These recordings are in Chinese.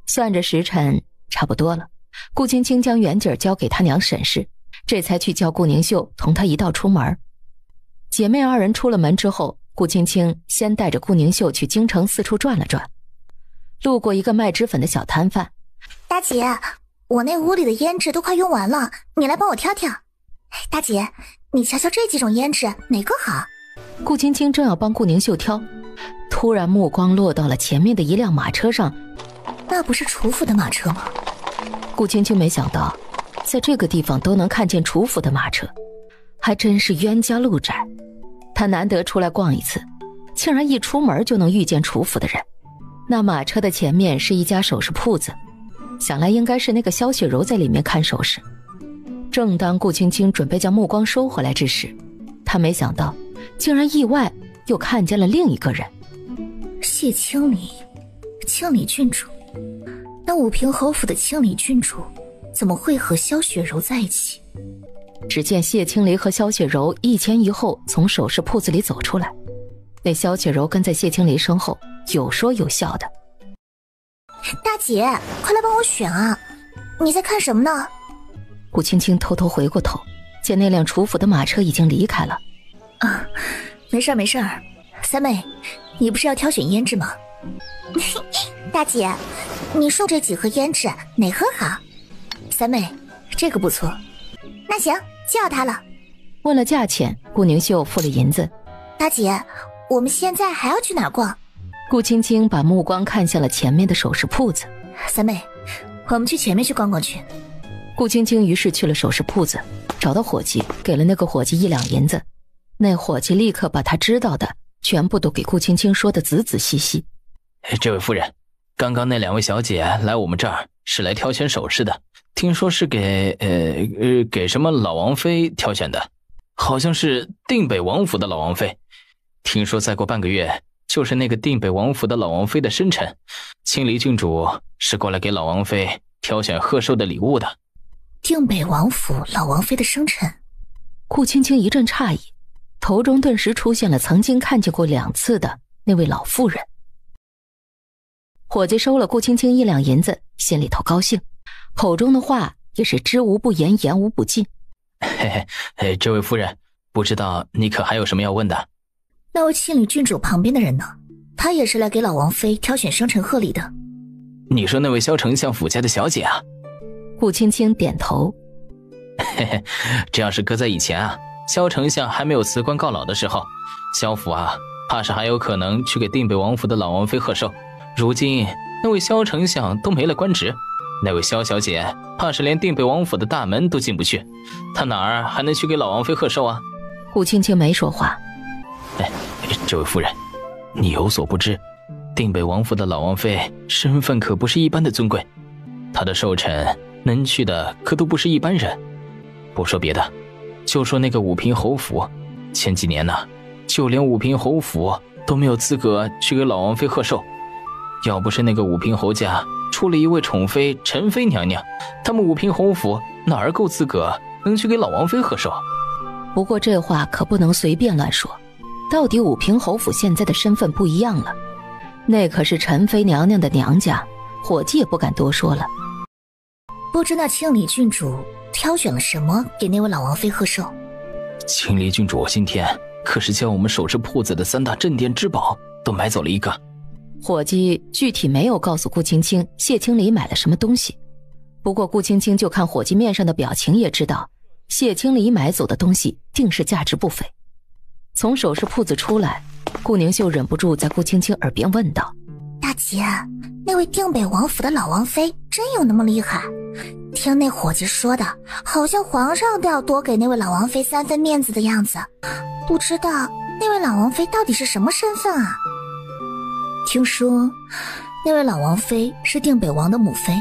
算着时辰，差不多了。顾青青将袁锦交给他娘审视，这才去叫顾宁秀同他一道出门。姐妹二人出了门之后，顾青青先带着顾宁秀去京城四处转了转，路过一个卖脂粉的小摊贩。大姐，我那屋里的胭脂都快用完了，你来帮我挑挑。大姐，你瞧瞧这几种胭脂哪个好？顾青青正要帮顾宁秀挑，突然目光落到了前面的一辆马车上。那不是楚府的马车吗？顾青青没想到在这个地方都能看见楚府的马车，还真是冤家路窄。他难得出来逛一次，竟然一出门就能遇见楚府的人。那马车的前面是一家首饰铺子，想来应该是那个萧雪柔在里面看首饰。正当顾青青准备将目光收回来之时，他没想到竟然意外又看见了另一个人。谢清离，清理郡主。那武平侯府的清理郡主怎么会和萧雪柔在一起？只见谢清离和萧雪柔一前一后从首饰铺子里走出来，那萧雪柔跟在谢清离身后，有说有笑的。大姐，快来帮我选啊！你在看什么呢？顾青青偷偷回过头，见那辆楚府的马车已经离开了。啊，没事没事。三妹，你不是要挑选胭脂吗？大姐，你说这几盒胭脂哪盒好？三妹，这个不错。那行，就要它了。问了价钱，顾宁秀付了银子。大姐，我们现在还要去哪儿逛？顾青青把目光看向了前面的首饰铺子。三妹，我们去前面去逛逛去。顾青青于是去了首饰铺子，找到伙计，给了那个伙计1两银子。那伙计立刻把他知道的全部都给顾青青说得仔仔细细。这位夫人，刚刚那2位小姐来我们这儿是来挑选首饰的，听说是给什么老王妃挑选的，好像是定北王府的老王妃。听说再过半个月就是那个定北王府的老王妃的生辰，清离郡主是过来给老王妃挑选贺寿的礼物的。定北王府老王妃的生辰？顾青青一阵诧异，头中顿时出现了曾经看见过2次的那位老妇人。伙计收了顾青青1两银子，心里头高兴，口中的话也是知无不言，言无不尽。嘿嘿，这位夫人，不知道你可还有什么要问的？那位清理郡主旁边的人呢？他也是来给老王妃挑选生辰贺礼的。你说那位萧丞相府家的小姐啊？顾青青点头。嘿嘿，这要是搁在以前啊，萧丞相还没有辞官告老的时候，萧府啊怕是还有可能去给定北王府的老王妃贺寿。如今那位萧丞相都没了官职，那位萧小姐怕是连定北王府的大门都进不去，她哪儿还能去给老王妃贺寿啊？顾青青没说话。这位夫人，你有所不知，定北王府的老王妃身份可不是一般的尊贵，她的寿辰能去的可都不是一般人。不说别的，就说那个武平侯府，前几年呢，就连武平侯府都没有资格去给老王妃贺寿。要不是那个武平侯家出了一位宠妃陈妃娘娘，他们武平侯府哪儿够资格能去给老王妃贺寿？不过这话可不能随便乱说，到底武平侯府现在的身份不一样了，那可是陈妃娘娘的娘家，伙计也不敢多说了。不知那清理郡主挑选了什么给那位老王妃贺寿？清离郡主今天可是将我们首饰铺子的3大镇店之宝都买走了一个。伙计具体没有告诉顾青青谢清离买了什么东西，不过顾青青就看伙计面上的表情也知道，谢清离买走的东西定是价值不菲。从首饰铺子出来，顾宁秀忍不住在顾青青耳边问道：大姐，那位定北王府的老王妃真有那么厉害？听那伙计说的，好像皇上都要多给那位老王妃3分面子的样子，不知道那位老王妃到底是什么身份啊？听说那位老王妃是定北王的母妃，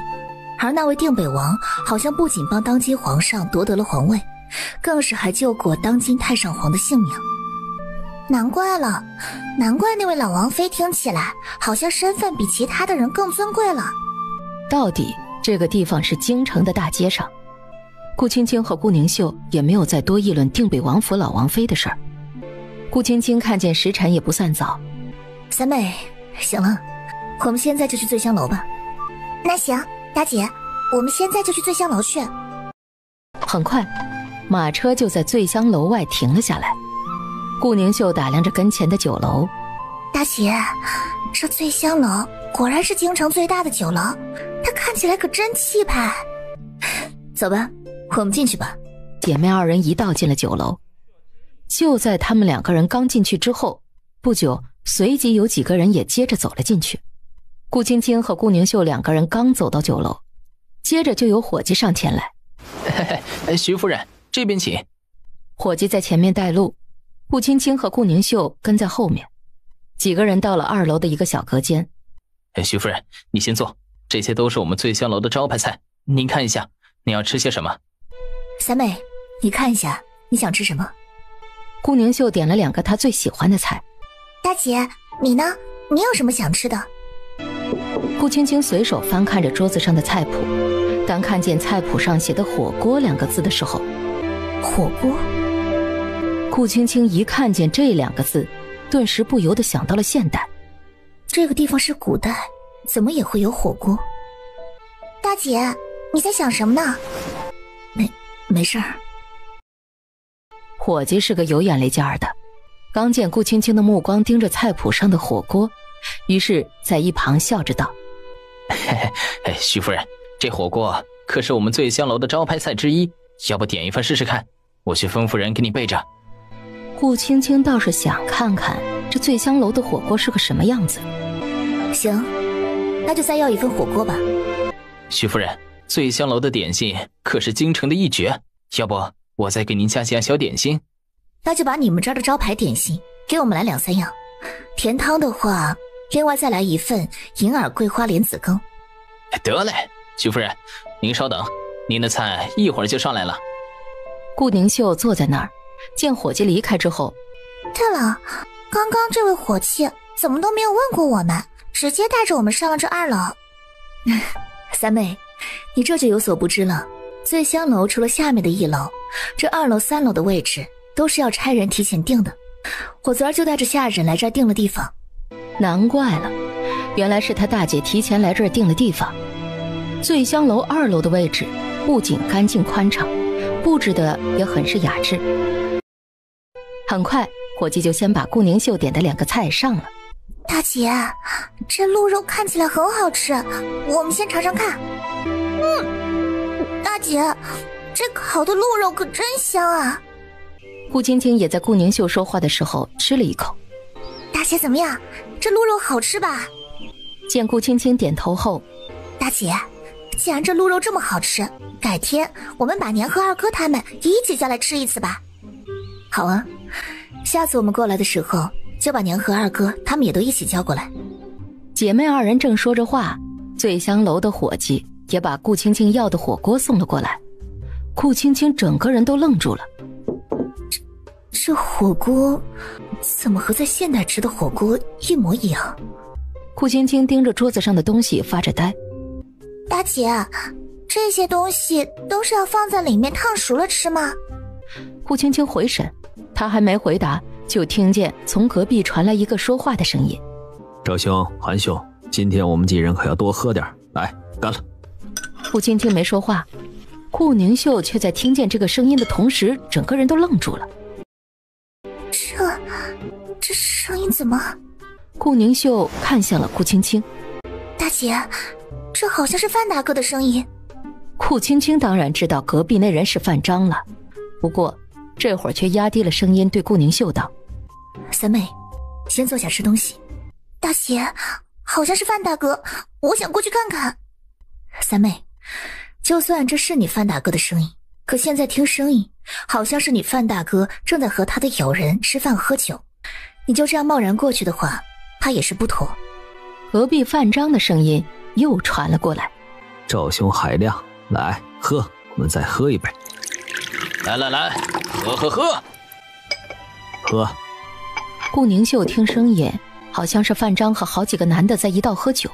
而那位定北王好像不仅帮当今皇上夺得了皇位，更是还救过当今太上皇的性命。难怪那位老王妃听起来好像身份比其他的人更尊贵了。到底这个地方是京城的大街上，顾青青和顾宁秀也没有再多议论定北王府老王妃的事儿。顾青青看见时辰也不算早，三妹，行了，我们现在就去醉香楼吧。那行，大姐，我们现在就去醉香楼去。很快，马车就在醉香楼外停了下来。顾宁秀打量着跟前的酒楼，大姐，这醉香楼果然是京城最大的酒楼，它看起来可真气派。走吧，我们进去吧。姐妹二人一道进了酒楼。就在他们两个人刚进去之后，不久随即有几个人也接着走了进去。顾青青和顾宁秀两个人刚走到酒楼，接着就有伙计上前来。嘿嘿，徐夫人，这边请。伙计在前面带路，顾青青和顾宁秀跟在后面。几个人到了2楼的一个小隔间。徐夫人，你先坐，这些都是我们醉香楼的招牌菜，您看一下，你要吃些什么？三妹，你看一下，你想吃什么？顾宁秀点了2个她最喜欢的菜。大姐，你呢？你有什么想吃的？顾青青随手翻看着桌子上的菜谱，当看见菜谱上写的火锅2个字的时候，火锅？顾青青一看见这2个字，顿时不由得想到了现代。这个地方是古代，怎么也会有火锅？大姐，你在想什么呢？没事儿。伙计是个有眼力劲儿的，刚见顾青青的目光盯着菜谱上的火锅，于是在一旁笑着道：嘿嘿，徐夫人，这火锅可是我们醉香楼的招牌菜之一，要不点一份试试看？我去吩咐人给你备着。顾青青倒是想看看这醉香楼的火锅是个什么样子。行，那就再要一份火锅吧。徐夫人，醉香楼的点心可是京城的一绝，要不我再给您加些小点心？那就把你们这儿的招牌点心给我们来2、3样。甜汤的话，另外再来一份银耳桂花莲子羹。得嘞，徐夫人，您稍等，您的菜一会儿就上来了。顾宁秀坐在那儿，见伙计离开之后，对了，刚刚这位伙计怎么都没有问过我们，直接带着我们上了这2楼。三妹，你这就有所不知了，醉香楼除了下面的1楼，这2楼、3楼的位置都是要差人提前订的。我昨儿就带着下人来这儿订了地方。难怪了，原来是他大姐提前来这儿订了地方。醉香楼2楼的位置不仅干净宽敞，布置的也很是雅致。很快，伙计就先把顾宁秀点的2个菜上了。大姐，这鹿肉看起来很好吃，我们先尝尝看。大姐，这烤的鹿肉可真香啊！顾青青也在顾宁秀说话的时候吃了一口。大姐怎么样？这鹿肉好吃吧？见顾青青点头后，大姐，既然这鹿肉这么好吃，改天我们把年和2哥他们也一起叫来吃一次吧。好啊，下次我们过来的时候就把年和2哥他们也都一起叫过来。姐妹2人正说着话，醉香楼的伙计也把顾青青要的火锅送了过来。顾青青整个人都愣住了。这火锅怎么和在现代吃的火锅一模一样？顾青青盯着桌子上的东西发着呆。大姐，这些东西都是要放在里面烫熟了吃吗？顾青青回神，她还没回答，就听见从隔壁传来一个说话的声音：赵兄、韩兄，今天我们几人可要多喝点，来，干了。顾青青没说话，顾宁秀却在听见这个声音的同时，整个人都愣住了。这声音怎么？顾宁秀看向了顾青青。大姐，这好像是范大哥的声音。顾青青当然知道隔壁那人是范章了，不过这会儿却压低了声音对顾宁秀道：三妹，先坐下吃东西。大姐，好像是范大哥，我想过去看看。三妹，就算这是你范大哥的声音，可现在听声音好像是你范大哥正在和他的友人吃饭喝酒，你就这样贸然过去的话，他也是不妥。隔壁范章的声音又传了过来：赵兄海量，来喝，我们再喝一杯。来来来，喝。喝。顾宁秀听声音好像是范章和好几个男的在一道喝酒，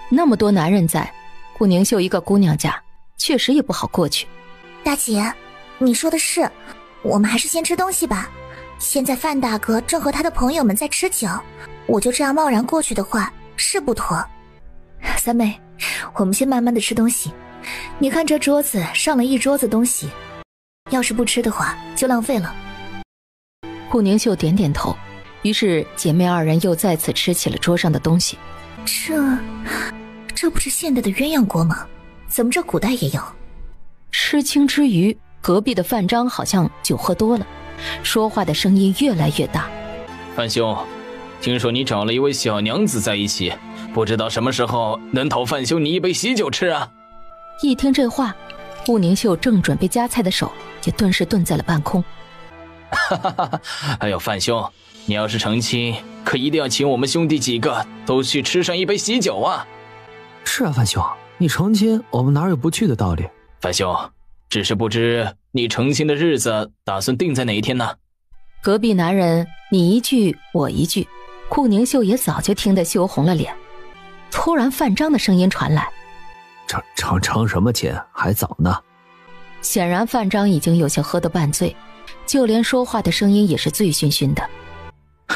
那么多男人在，顾宁秀一个姑娘家确实也不好过去。大姐，你说的是，我们还是先吃东西吧。现在范大哥正和他的朋友们在吃酒，我就这样贸然过去的话是不妥。三妹，我们先慢慢的吃东西。你看这桌子上了一桌子东西，要是不吃的话就浪费了。顾宁秀点点头，于是姐妹二人又再次吃起了桌上的东西。这不是现代的鸳鸯锅吗？怎么这古代也有？吃惊之余，隔壁的范章好像酒喝多了，说话的声音越来越大。范兄，听说你找了一位小娘子在一起，不知道什么时候能讨范兄你一杯喜酒吃啊？一听这话，顾宁秀正准备夹菜的手也顿时顿在了半空。哎呦，范兄，你要是成亲，可一定要请我们兄弟几个都去吃上一杯喜酒啊！是啊，范兄，你成亲，我们哪有不去的道理？范兄，只是不知你成亲的日子打算定在哪一天呢？隔壁男人你一句我一句，顾宁秀也早就听得羞红了脸。突然范章的声音传来：成什么亲，还早呢。显然范章已经有些喝得半醉，就连说话的声音也是醉醺醺的。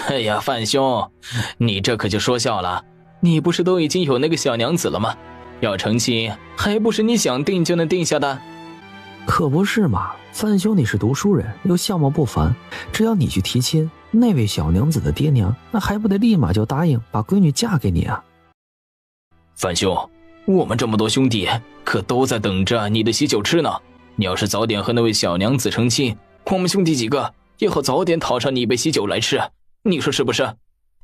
哎呀，范兄，你这可就说笑了，你不是都已经有那个小娘子了吗？要成亲还不是你想定就能定下的？可不是嘛，范兄你是读书人，又相貌不凡，只要你去提亲，那位小娘子的爹娘那还不得立马就答应把闺女嫁给你啊？范兄，我们这么多兄弟可都在等着你的喜酒吃呢，你要是早点和那位小娘子成亲，我们兄弟几个也好早点讨上你一杯喜酒来吃，你说是不是？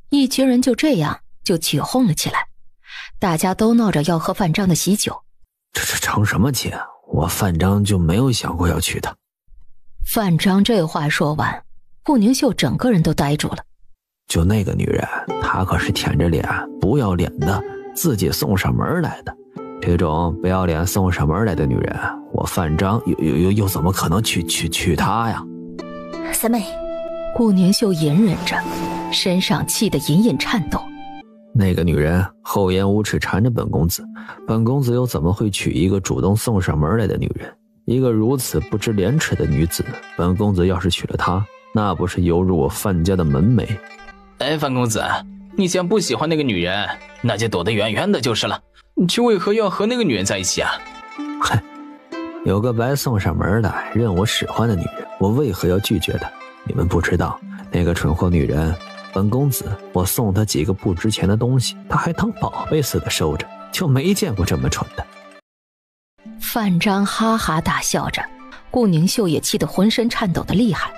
一群人就这样就起哄了起来，大家都闹着要喝范章的喜酒。这成什么亲，我范章就没有想过要去的。范章这话说完，顾宁秀整个人都呆住了。就那个女人，她可是舔着脸不要脸的自己送上门来的，这种不要脸送上门来的女人，我范章又怎么可能娶她呀？三妹，顾宁秀隐忍着，身上气得隐隐颤抖。那个女人厚颜无耻缠着本公子，本公子又怎么会娶一个主动送上门来的女人？一个如此不知廉耻的女子，本公子要是娶了她，那不是犹如我范家的门楣？哎，范公子，你既然不喜欢那个女人，那就躲得远远的就是了，你却为何要和那个女人在一起啊？嗨，有个白送上门来任我使唤的女人，我为何要拒绝她？你们不知道，那个蠢货女人，本公子我送她几个不值钱的东西，她还当宝贝似的收着，就没见过这么蠢的。范章哈哈大笑着，顾宁秀也气得浑身颤抖的厉害。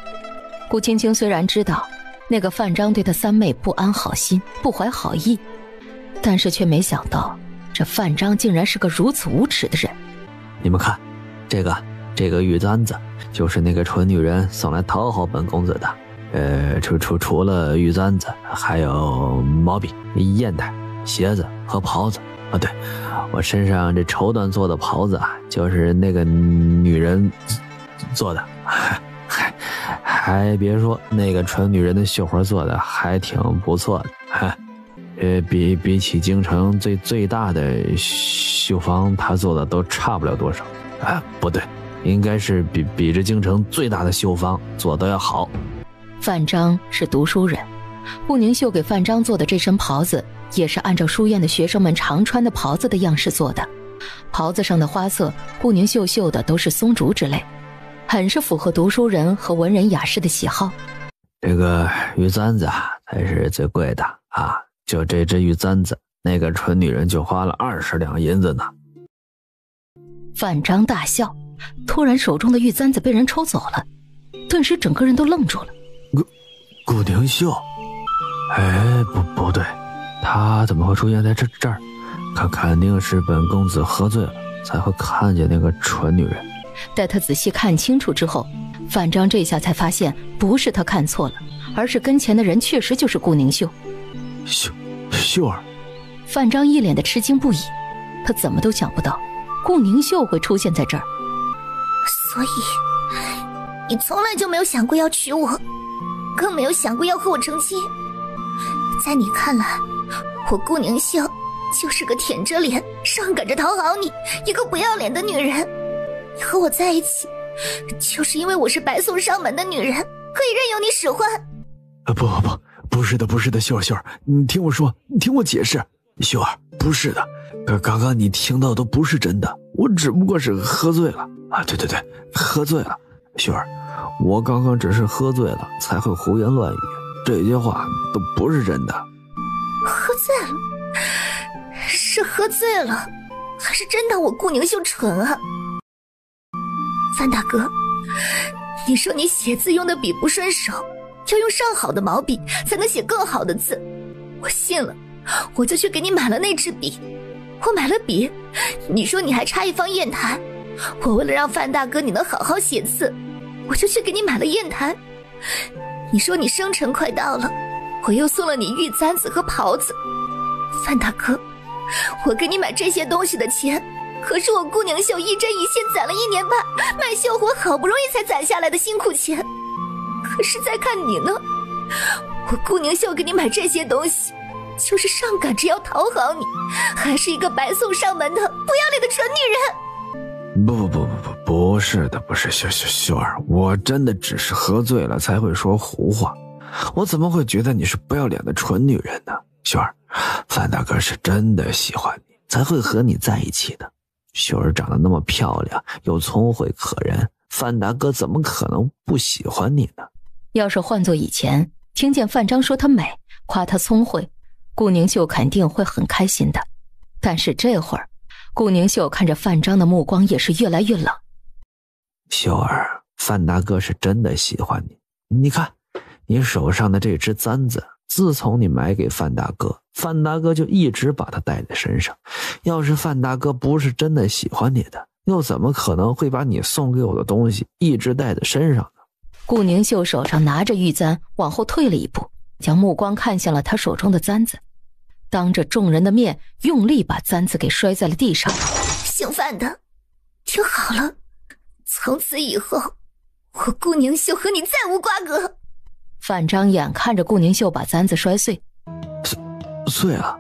顾青青虽然知道那个范章对他三妹不安好心，不怀好意，但是却没想到这范章竟然是个如此无耻的人。你们看，这个玉簪子就是那个蠢女人送来讨好本公子的。除了玉簪子，还有毛笔、砚台、鞋子和袍子。啊，对，我身上这绸缎做的袍子啊，就是那个女人做的。还别说，那个蠢女人的绣花做的还挺不错的。比起京城最大的绣坊，她做的都差不了多少。不对，应该是比这京城最大的绣坊做的要好。范章是读书人，顾宁秀给范章做的这身袍子也是按照书院的学生们常穿的袍子的样式做的，袍子上的花色顾宁秀绣的都是松竹之类，很是符合读书人和文人雅士的喜好。这个玉簪子啊才是最贵的啊，就这只玉簪子，那个蠢女人就花了20两银子呢。范章大笑，突然手中的玉簪子被人抽走了，顿时整个人都愣住了。顾宁秀，不对，他怎么会出现在这儿？肯定是本公子喝醉了，才会看见那个蠢女人。待他仔细看清楚之后，范章这下才发现不是他看错了，而是跟前的人确实就是顾宁秀。秀儿，范章一脸的吃惊不已，他怎么都想不到顾宁秀会出现在这儿。所以你从来就没有想过要娶我，更没有想过要和我成亲。在你看来，我顾宁秀就是个舔着脸上赶着讨好你，一个不要脸的女人。你和我在一起，就是因为我是白送上门的女人，可以任由你使唤。不是的，秀儿，你听我说，你听我解释。秀儿，不是的，刚刚你听到都不是真的，我只不过是喝醉了啊！对，喝醉了。秀儿，我刚刚只是喝醉了才会胡言乱语，这些话都不是真的。喝醉了？是喝醉了，还是真的我顾宁秀蠢啊？范大哥，你说你写字用的笔不顺手，要用上好的毛笔才能写更好的字，我信了，我就去给你买了那支笔。我买了笔，你说你还差一方砚台，我为了让范大哥你能好好写字，我就去给你买了砚台。你说你生辰快到了，我又送了你玉簪子和袍子。范大哥，我给你买这些东西的钱，可是我顾宁秀一针一线攒了1年半，卖绣活好不容易才攒下来的辛苦钱。可是再看你呢，我顾宁秀给你买这些东西，就是上赶着要讨好你，还是一个白送上门的不要脸的蠢女人。不是的，不是秀儿，我真的只是喝醉了才会说胡话，我怎么会觉得你是不要脸的蠢女人呢？秀儿，范大哥是真的喜欢你，才会和你在一起的。秀儿长得那么漂亮，又聪慧可人，范大哥怎么可能不喜欢你呢？要是换做以前，听见范章说她美，夸她聪慧，顾宁秀肯定会很开心的。但是这会儿，顾宁秀看着范章的目光也是越来越冷。秀儿，范大哥是真的喜欢你，你看你手上的这只簪子，自从你买给范大哥，范大哥就一直把它带在身上。要是范大哥不是真的喜欢你的，又怎么可能会把你送给我的东西一直带在身上呢？顾宁秀手上拿着玉簪往后退了一步，将目光看向了他手中的簪子，当着众人的面用力把簪子给摔在了地上。姓范的，听好了，从此以后我顾宁秀和你再无瓜葛。范章眼看着顾宁秀把簪子摔碎，碎了，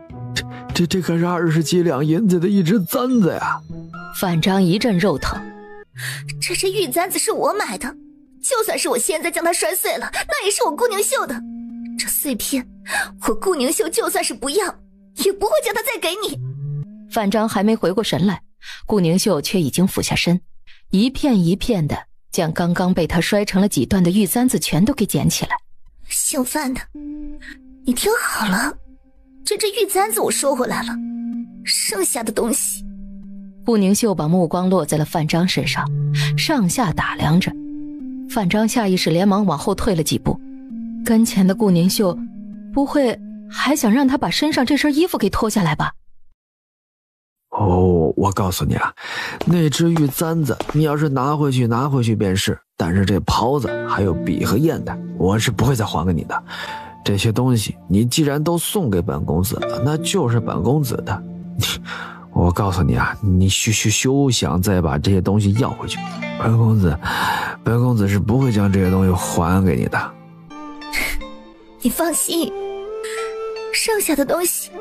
这可是20几两银子的一只簪子呀！范章一阵肉疼。这只玉簪子是我买的，就算是我现在将它摔碎了，那也是我顾宁秀的。这碎片，我顾宁秀就算是不要，也不会将它再给你。范章还没回过神来，顾宁秀却已经俯下身，一片一片的将刚刚被他摔成了几段的玉簪子全都给捡起来。姓范的，你听好了，这只玉簪子我收回来了，剩下的东西。顾宁秀把目光落在了范章身上，上下打量着。范章下意识连忙往后退了几步，跟前的顾宁秀不会还想让他把身上这身衣服给脱下来吧？哦，我告诉你啊，那只玉簪子你要是拿回去便是，但是这袍子还有笔和砚台，我是不会再还给你的。这些东西你既然都送给本公子了，那就是本公子的。我告诉你啊，你休想再把这些东西要回去，本公子是不会将这些东西还给你的。你放心，剩下的东西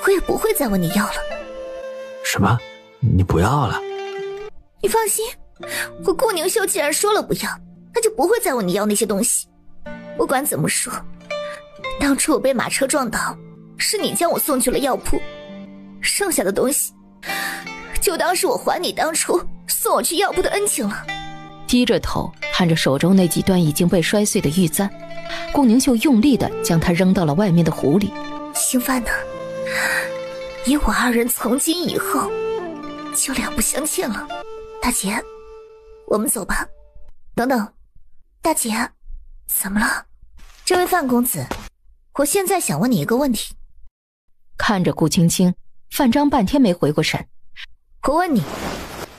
我也不会再问你要了。什么？你不要了？你放心，我顾宁秀既然说了不要，那就不会再问你要那些东西。不管怎么说，当初我被马车撞倒，是你将我送去了药铺，剩下的东西就当是我还你当初送我去药铺的恩情了。低着头看着手中那几段已经被摔碎的玉簪，顾宁秀用力地将它扔到了外面的湖里。姓范的，你我二人从今以后就两不相欠了。大姐，我们走吧。等等，大姐，怎么了？这位范公子，我现在想问你一个问题。看着顾青青，范章半天没回过神。我问你，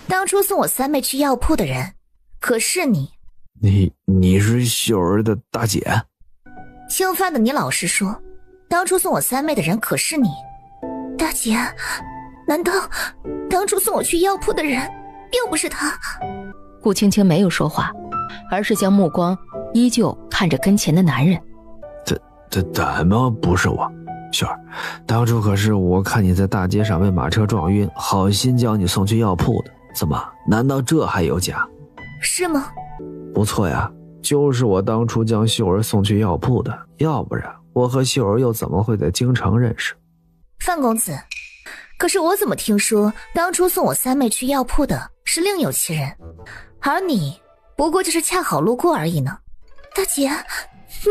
当初送我三妹去药铺的人可是你？你是秀儿的大姐？姓范的，你老实说，当初送我三妹的人可是你？大姐，难道当初送我去药铺的人并不是他？顾青青没有说话，而是将目光依旧看着跟前的男人。怎么不是我？秀儿，当初可是我看你在大街上被马车撞晕，好心将你送去药铺的，怎么？难道这还有假？是吗？不错呀，就是我当初将秀儿送去药铺的，要不然我和秀儿又怎么会在京城认识？范公子，可是我怎么听说当初送我三妹去药铺的是另有其人，而你不过就是恰好路过而已呢？大姐，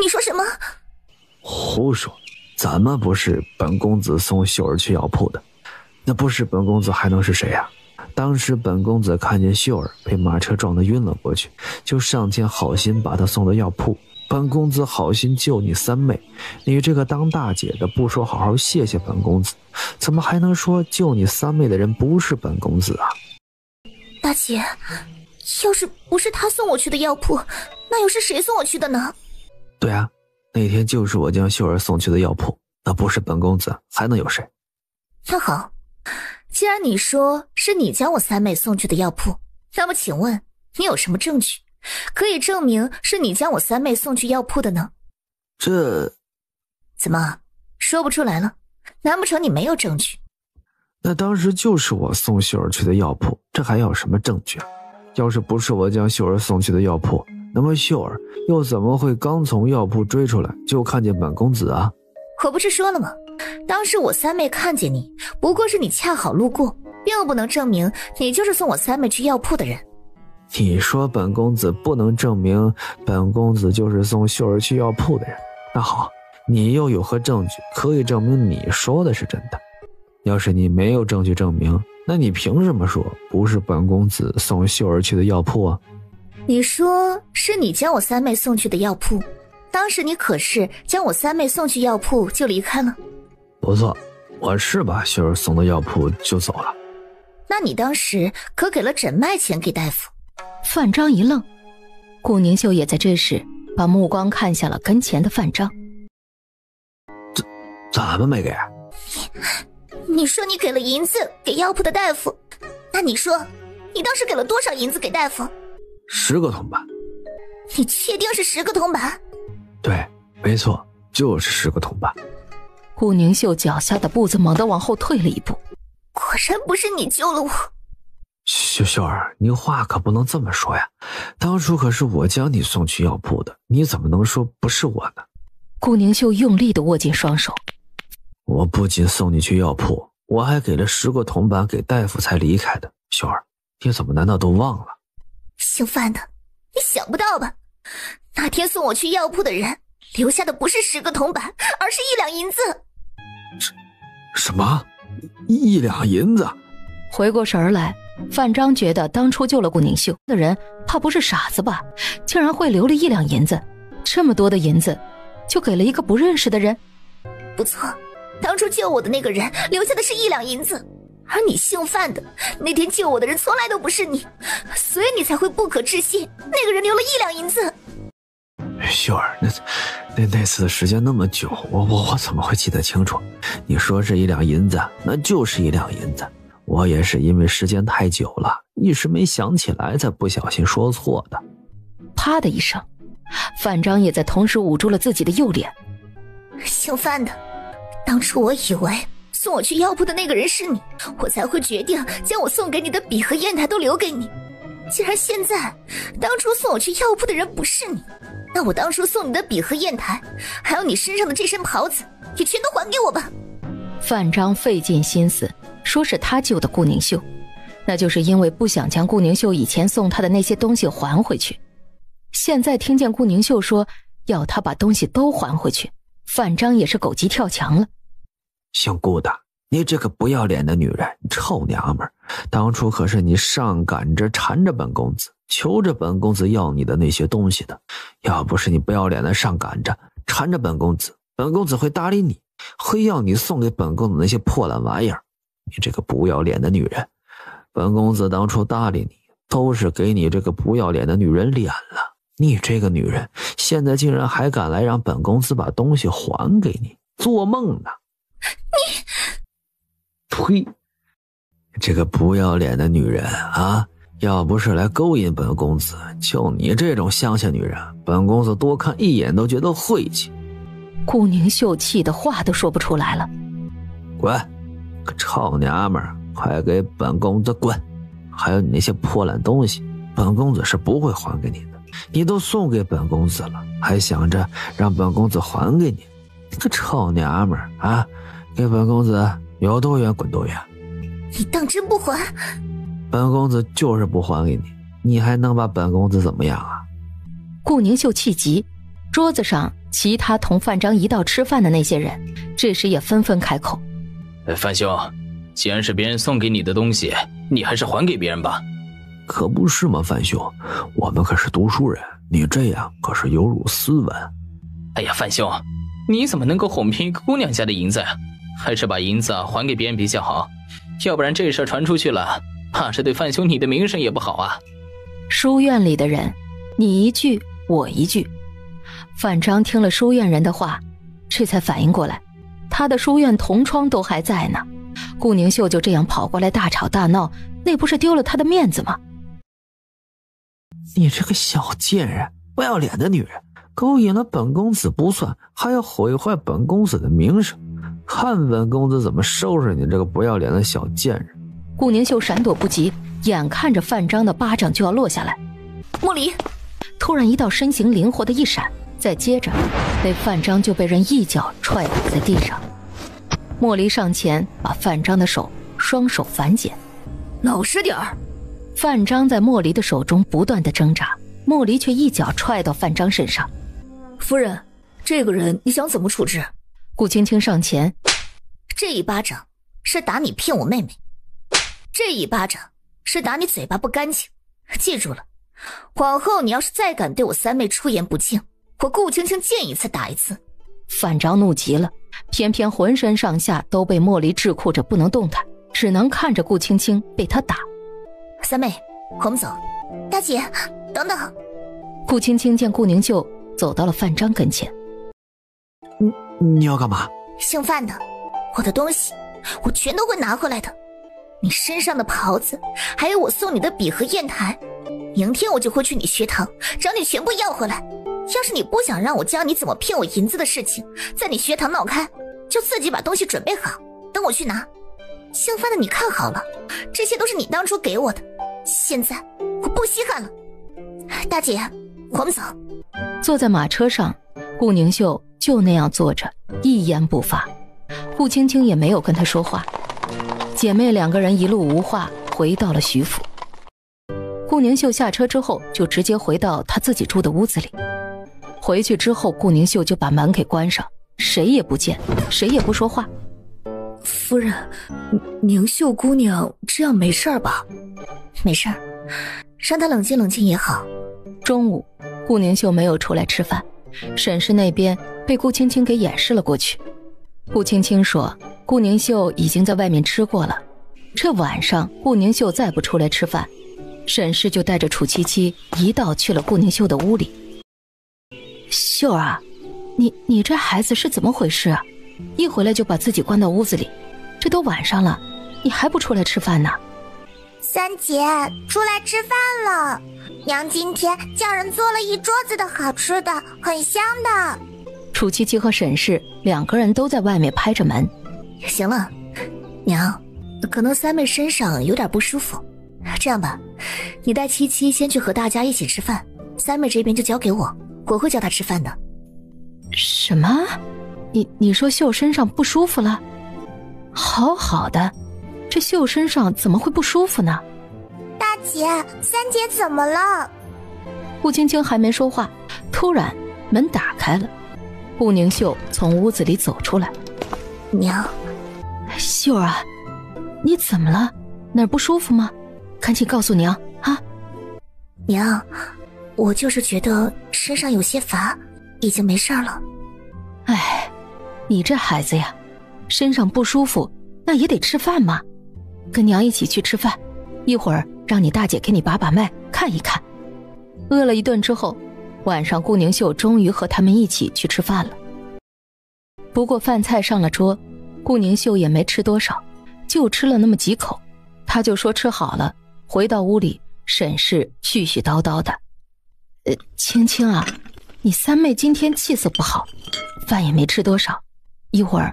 你说什么？胡说，怎么不是本公子送秀儿去药铺的？那不是本公子还能是谁啊？当时本公子看见秀儿被马车撞得晕了过去，就上天好心把她送到药铺。本公子好心救你三妹，你这个当大姐的不说好好谢谢本公子，怎么还能说救你三妹的人不是本公子啊？大姐，要是不是他送我去的药铺，那又是谁送我去的呢？对啊，那天就是我将秀儿送去的药铺，那不是本公子还能有谁？那好，既然你说是你将我三妹送去的药铺，那么请问你有什么证据可以证明是你将我三妹送去药铺的呢？这怎么说不出来了？难不成你没有证据？那当时就是我送秀儿去的药铺，这还要什么证据啊？要是不是我将秀儿送去的药铺，那么秀儿又怎么会刚从药铺追出来就看见本公子啊？我不是说了吗？当时我三妹看见你，不过是你恰好路过，并不能证明你就是送我三妹去药铺的人。你说本公子不能证明本公子就是送秀儿去药铺的人，那好，你又有何证据可以证明你说的是真的？要是你没有证据证明，那你凭什么说不是本公子送秀儿去的药铺啊？你说是你将我三妹送去的药铺，当时你可是将我三妹送去药铺就离开了？不错，我是把秀儿送到药铺就走了。那你当时可给了诊脉钱给大夫？范章一愣，顾宁秀也在这时把目光看向了跟前的范章。怎么没给？你说你给了银子给药铺的大夫，那你说你当时给了多少银子给大夫？10个铜板。你确定是10个铜板？对，没错，就是10个铜板。顾宁秀脚下的步子猛地往后退了一步。果然不是你救了我。秀儿，你话可不能这么说呀，当初可是我将你送去药铺的，你怎么能说不是我呢？顾宁秀用力地握紧双手。我不仅送你去药铺，我还给了10个铜板给大夫才离开的。秀儿，你怎么难道都忘了？姓范的，你想不到吧？那天送我去药铺的人留下的不是10个铜板，而是1两银子。什么？1两银子？回过神来，范章觉得当初救了顾宁秀的人怕不是傻子吧，竟然会留了1两银子，这么多的银子就给了一个不认识的人。不错，当初救我的那个人留下的是1两银子，而你姓范的，那天救我的人从来都不是你，所以你才会不可置信那个人留了1两银子。秀儿，那次的时间那么久，我怎么会记得清楚？你说是1两银子，那就是1两银子。我也是因为时间太久了，一时没想起来，才不小心说错的。啪的一声，范章也在同时捂住了自己的右脸。姓范的，当初我以为送我去药铺的那个人是你，我才会决定将我送给你的笔和砚台都留给你。既然现在当初送我去药铺的人不是你，那我当初送你的笔和砚台，还有你身上的这身袍子，也全都还给我吧。范章费尽心思说是他救的顾宁秀，那就是因为不想将顾宁秀以前送他的那些东西还回去。现在听见顾宁秀说要他把东西都还回去，范章也是狗急跳墙了。姓顾的，你这个不要脸的女人，臭娘们儿！当初可是你上赶着缠着本公子，求着本公子要你的那些东西的。要不是你不要脸的上赶着缠着本公子，本公子会搭理你，会要你送给本公子那些破烂玩意儿。你这个不要脸的女人，本公子当初搭理你，都是给你这个不要脸的女人脸了。你这个女人，现在竟然还敢来让本公子把东西还给你，做梦呢！呸！这个不要脸的女人啊，要不是来勾引本公子，就你这种乡下女人，本公子多看一眼都觉得晦气。顾宁秀气的话都说不出来了。滚！个臭娘们儿，快给本公子滚！还有你那些破烂东西，本公子是不会还给你的。你都送给本公子了，还想着让本公子还给你？个臭娘们儿啊！给本公子有多远滚多远，你当真不还？本公子就是不还给你，你还能把本公子怎么样啊？顾宁秀气急，桌子上其他同范章一道吃饭的那些人这时也纷纷开口。范兄，既然是别人送给你的东西，你还是还给别人吧。可不是嘛，范兄，我们可是读书人，你这样可是有辱斯文。哎呀，范兄，你怎么能够哄骗一个姑娘家的银子呀？还是把银子还给别人比较好，要不然这事传出去了，怕是对范兄你的名声也不好啊。书院里的人，你一句我一句。范章听了书院人的话，这才反应过来，他的书院同窗都还在呢，顾宁秀就这样跑过来大吵大闹，那不是丢了他的面子吗？你这个小贱人，不要脸的女人，勾引了本公子不算，还要毁坏本公子的名声，看本公子怎么收拾你这个不要脸的小贱人。顾宁秀闪躲不及，眼看着范章的巴掌就要落下来，莫离突然一道身形灵活的一闪，再接着被范章就被人一脚踹倒在地上。莫离上前把范章的手双手反剪。老实点儿。范章在莫离的手中不断的挣扎，莫离却一脚踹到范章身上。夫人，这个人你想怎么处置？顾青青上前，这一巴掌是打你骗我妹妹，这一巴掌是打你嘴巴不干净，记住了，往后你要是再敢对我三妹出言不敬，我顾青青见一次打一次。范章怒极了，偏偏浑身上下都被莫离桎梏着不能动弹，只能看着顾青青被他打。三妹，我们走。大姐，等等。顾青青见顾宁秀走到了范章跟前。你要干嘛？姓范的，我的东西我全都会拿回来的，你身上的袍子，还有我送你的笔和砚台，明天我就会去你学堂找你全部要回来。要是你不想让我教你怎么骗我银子的事情在你学堂闹开，就自己把东西准备好，等我去拿。姓范的你看好了，这些都是你当初给我的，现在我不稀罕了。大姐，我们走。坐在马车上，顾宁秀就那样坐着，一言不发。顾青青也没有跟她说话，姐妹两个人一路无话回到了徐府。顾宁秀下车之后就直接回到她自己住的屋子里。回去之后，顾宁秀就把门给关上，谁也不见，谁也不说话。夫人，宁秀姑娘这样没事吧？没事，让她冷静冷静也好。中午，顾宁秀没有出来吃饭，沈氏那边被顾青青给掩饰了过去。顾青青说顾宁秀已经在外面吃过了，这晚上顾宁秀再不出来吃饭，沈氏就带着楚七七一道去了顾宁秀的屋里。秀儿啊，你这孩子是怎么回事啊？一回来就把自己关到屋子里，这都晚上了，你还不出来吃饭呢？三姐，出来吃饭了，娘今天叫人做了一桌子的好吃的，很香的。楚七七和沈氏两个人都在外面拍着门。行了，娘，可能三妹身上有点不舒服，这样吧，你带七七先去和大家一起吃饭，三妹这边就交给我，我会叫她吃饭的。什么？你说秀身上不舒服了？好好的，这秀身上怎么会不舒服呢？大姐，三姐怎么了？顾青青还没说话，突然门打开了，顾宁秀从屋子里走出来。娘，秀儿啊，你怎么了？哪儿不舒服吗？赶紧告诉娘啊！娘，我就是觉得身上有些乏，已经没事了。哎，你这孩子呀，身上不舒服那也得吃饭嘛，跟娘一起去吃饭，一会儿让你大姐给你把把脉看一看。饿了一顿之后，晚上顾宁秀终于和他们一起去吃饭了。不过饭菜上了桌，顾宁秀也没吃多少，就吃了那么几口，他就说吃好了。回到屋里，沈氏絮絮叨叨的：青青啊，你三妹今天气色不好，饭也没吃多少，一会儿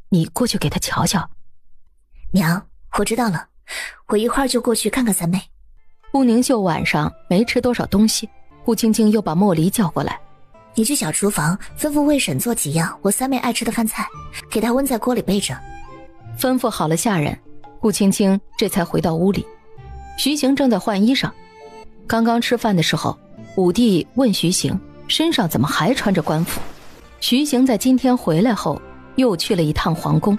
你过去给她瞧瞧。娘，我知道了，我一会儿就过去看看三妹。顾宁秀晚上没吃多少东西，顾青青又把莫离叫过来。你去小厨房吩咐魏婶做几样我三妹爱吃的饭菜，给她温在锅里备着。吩咐好了下人，顾青青这才回到屋里，徐行正在换衣裳。刚刚吃饭的时候，武帝问徐行身上怎么还穿着官服。徐行在今天回来后又去了一趟皇宫，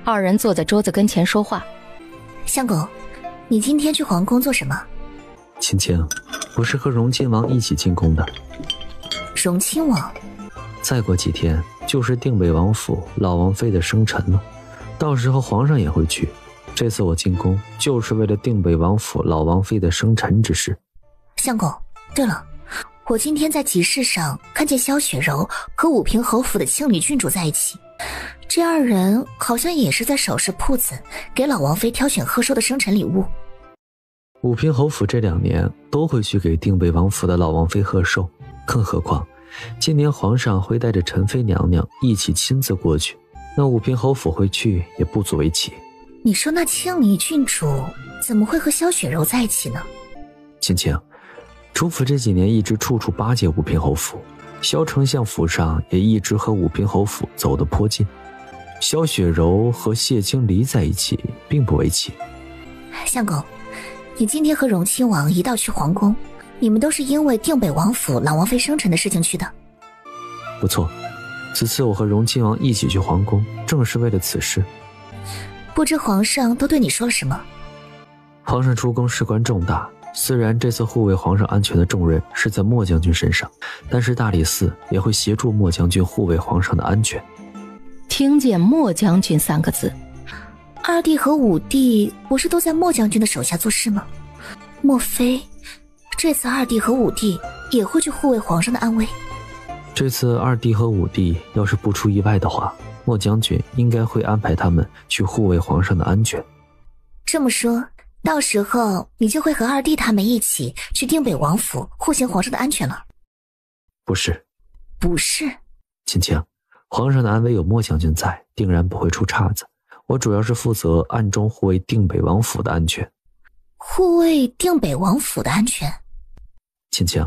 二人坐在桌子跟前说话。相公，你今天去皇宫做什么？青青，我是和荣亲王一起进宫的。荣亲王？再过几天就是定北王府老王妃的生辰了，到时候皇上也会去。这次我进宫就是为了定北王府老王妃的生辰之事。相公，对了，我今天在集市上看见萧雪柔和武平侯府的庆女郡主在一起，这二人好像也是在首饰铺子给老王妃挑选贺寿的生辰礼物。武平侯府这2年都会去给定北王府的老王妃贺寿，更何况今年皇上会带着陈妃娘娘一起亲自过去，那武平侯府会去也不足为奇。你说那庆女郡主怎么会和萧雪柔在一起呢？青青，主府这几年一直处处巴结武平侯府，萧丞相府上也一直和武平侯府走得颇近，萧雪柔和谢清离在一起并不为奇。相公，你今天和荣亲王一道去皇宫，你们都是因为定北王府老王妃生辰的事情去的？不错，此次我和荣亲王一起去皇宫，正是为了此事。不知皇上都对你说了什么？皇上出宫事关重大，虽然这次护卫皇上安全的重任是在莫将军身上，但是大理寺也会协助莫将军护卫皇上的安全。听见莫将军3个字，二弟和五弟不是都在莫将军的手下做事吗？莫非这次二弟和五弟也会去护卫皇上的安危？这次二弟和五弟要是不出意外的话，莫将军应该会安排他们去护卫皇上的安全。这么说，到时候你就会和二弟他们一起去定北王府护行皇上的安全了？不是。不是？青青，皇上的安危有莫将军在，定然不会出岔子。我主要是负责暗中护卫定北王府的安全。护卫定北王府的安全？青青，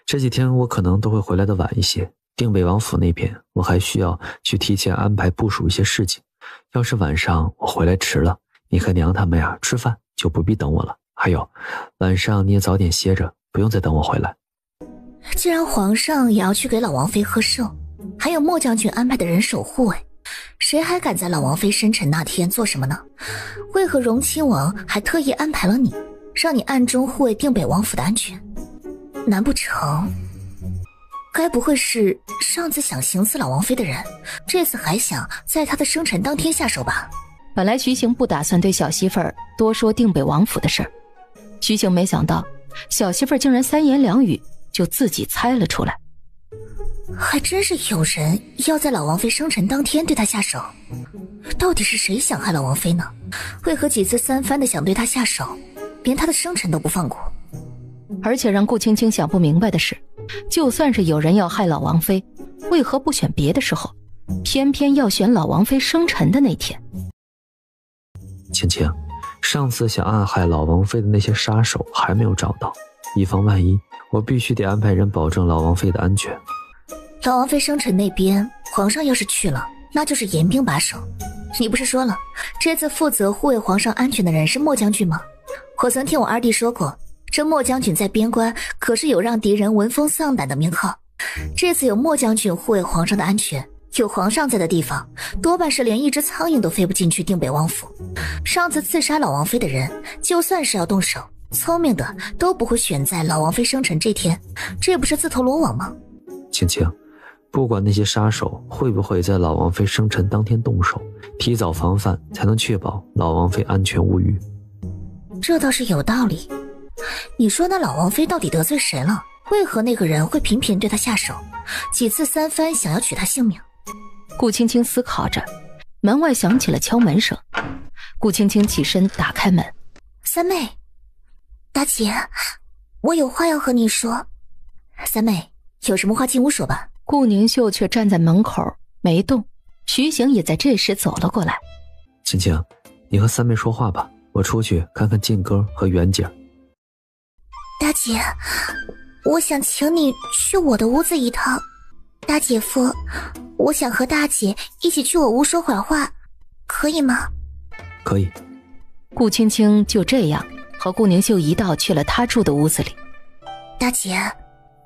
这几天我可能都会回来的晚一些，定北王府那边我还需要去提前安排部署一些事情。要是晚上我回来迟了，你和娘他们呀吃饭就不必等我了。还有，晚上你也早点歇着，不用再等我回来。既然皇上也要去给老王妃贺寿，还有莫将军安排的人守护，谁还敢在老王妃生辰那天做什么呢？为何荣亲王还特意安排了你，让你暗中护卫定北王府的安全？难不成该不会是上次想行刺老王妃的人，这次还想在她的生辰当天下手吧？本来徐行不打算对小媳妇儿多说定北王府的事儿，徐行没想到小媳妇儿竟然3言2语就自己猜了出来。还真是有人要在老王妃生辰当天对她下手，到底是谁想害老王妃呢？为何几次3番的想对她下手，连她的生辰都不放过？而且让顾青青想不明白的是，就算是有人要害老王妃，为何不选别的时候，偏偏要选老王妃生辰的那天？青青，上次想暗害老王妃的那些杀手还没有找到，以防万一，我必须得安排人保证老王妃的安全。老王妃生辰那边，皇上要是去了，那就是严兵把守。你不是说了，这次负责护卫皇上安全的人是莫将军吗？我曾听我二弟说过，这莫将军在边关可是有让敌人闻风丧胆的名号。这次有莫将军护卫皇上的安全，有皇上在的地方，多半是连一只苍蝇都飞不进去定北王府。上次刺杀老王妃的人，就算是要动手，聪明的都不会选在老王妃生辰这天，这不是自投罗网吗？青青，不管那些杀手会不会在老王妃生辰当天动手，提早防范才能确保老王妃安全无虞。这倒是有道理。你说那老王妃到底得罪谁了？为何那个人会频频对她下手，几次3番想要取她性命？顾青青思考着，门外响起了敲门声。顾青青起身打开门。三妹，大姐，我有话要和你说。三妹，有什么话进屋说吧。顾宁秀却站在门口没动，徐行也在这时走了过来。青青，你和三妹说话吧，我出去看看静哥和袁姐。大姐，我想请你去我的屋子一趟。大姐夫，我想和大姐一起去我屋说会儿话，可以吗？可以。顾青青就这样和顾宁秀一道去了她住的屋子里。大姐，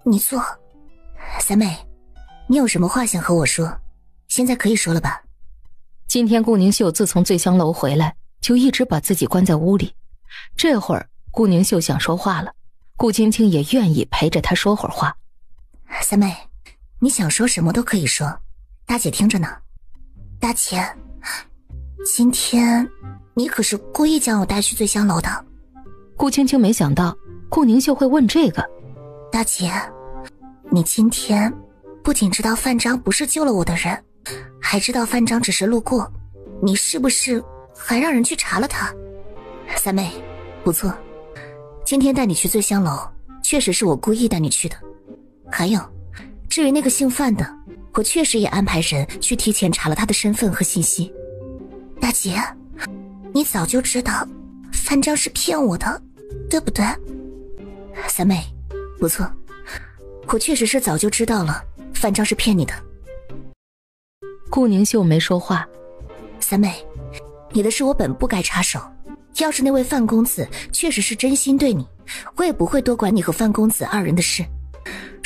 你坐。三妹，你有什么话想和我说？现在可以说了吧？今天顾宁秀自从醉香楼回来，就一直把自己关在屋里。这会儿顾宁秀想说话了，顾青青也愿意陪着她说会儿话。三妹，你想说什么都可以说，大姐听着呢。大姐，今天你可是故意将我带去醉香楼的。顾青青没想到顾宁秀会问这个。大姐，你今天不仅知道范章不是救了我的人，还知道范章只是路过，你是不是还让人去查了他？三妹，不错，今天带你去醉香楼确实是我故意带你去的。还有，至于那个姓范的，我确实也安排人去提前查了他的身份和信息。大姐，你早就知道范章是骗我的，对不对？三妹，不错，我确实是早就知道了范章是骗你的。顾宁秀没说话。三妹，你的事我本不该插手，要是那位范公子确实是真心对你，我也不会多管你和范公子二人的事。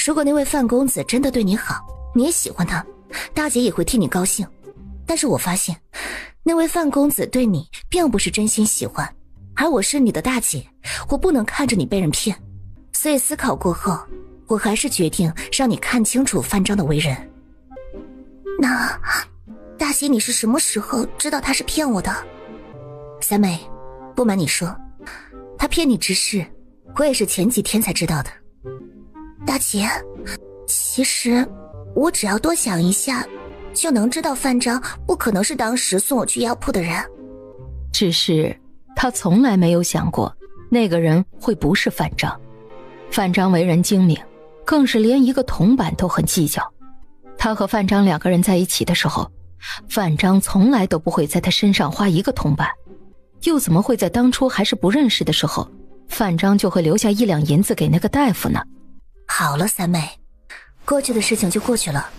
如果那位范公子真的对你好，你也喜欢他，大姐也会替你高兴。但是我发现那位范公子对你并不是真心喜欢，而我是你的大姐，我不能看着你被人骗。所以思考过后，我还是决定让你看清楚范章的为人。那大姐，你是什么时候知道他是骗我的？三妹，不瞒你说，他骗你之事我也是前几天才知道的。大姐，其实我只要多想一下就能知道范章不可能是当时送我去药铺的人。只是他从来没有想过那个人会不是范章。范章为人精明，更是连一个铜板都很计较。他和范章两个人在一起的时候，范章从来都不会在他身上花一个铜板，又怎么会在当初还是不认识的时候，范章就会留下1两银子给那个大夫呢？好了，三妹，过去的事情就过去了。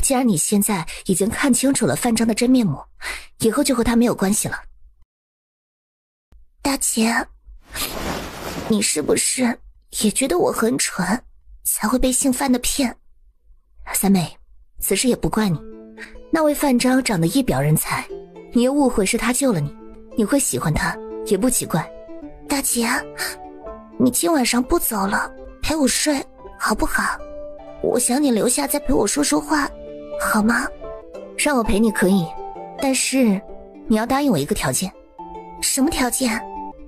既然你现在已经看清楚了范章的真面目，以后就和他没有关系了。大姐，你是不是也觉得我很蠢，才会被姓范的骗？三妹，此事也不怪你，那位范章长得一表人才，你又误会是他救了你，你会喜欢他也不奇怪。大姐，你今晚上不走了，陪我睡好不好？我想你留下再陪我说说话，好吗？让我陪你可以，但是你要答应我一个条件。什么条件？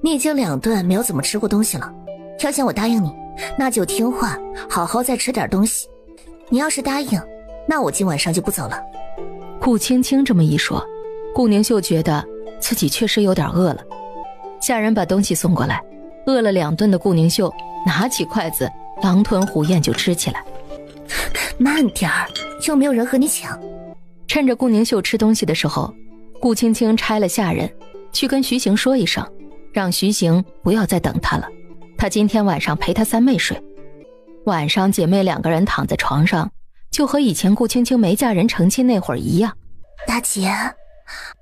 你已经2顿没有怎么吃过东西了，要想我答应你，那就听话，好好再吃点东西。你要是答应，那我今晚上就不走了。顾青青这么一说，顾宁秀觉得自己确实有点饿了。下人把东西送过来，饿了2顿的顾宁秀拿起筷子狼吞虎咽就吃起来。慢点儿，又没有人和你抢。趁着顾宁秀吃东西的时候，顾青青差了下人去跟徐行说一声，让徐行不要再等他了，他今天晚上陪他三妹睡。晚上姐妹2个人躺在床上，就和以前顾青青没嫁人成亲那会儿一样。大姐，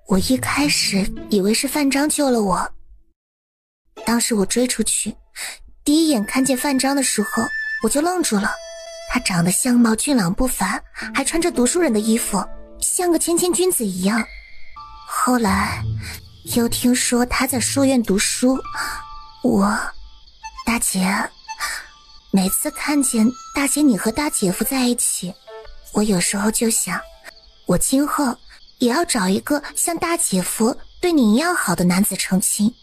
我一开始以为是范章救了我，当时我追出去，第一眼看见范章的时候，我就愣住了。他长得相貌俊朗不凡，还穿着读书人的衣服，像个谦谦君子一样。后来又听说他在书院读书，大姐，每次看见大姐你和大姐夫在一起，我有时候就想，我今后也要找一个像大姐夫对你一样好的男子成亲。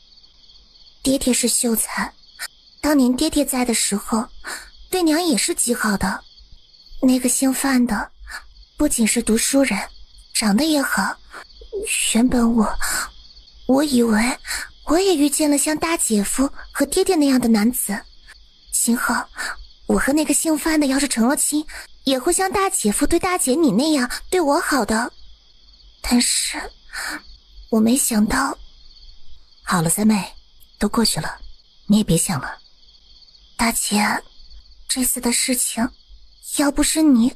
爹爹是秀才，当年爹爹在的时候，对娘也是极好的。那个姓范的不仅是读书人，长得也好。原本我以为我也遇见了像大姐夫和爹爹那样的男子，今后我和那个姓范的要是成了亲，也会像大姐夫对大姐你那样对我好的。但是我没想到。好了，三妹，都过去了，你也别想了。大姐，这次的事情要不是你，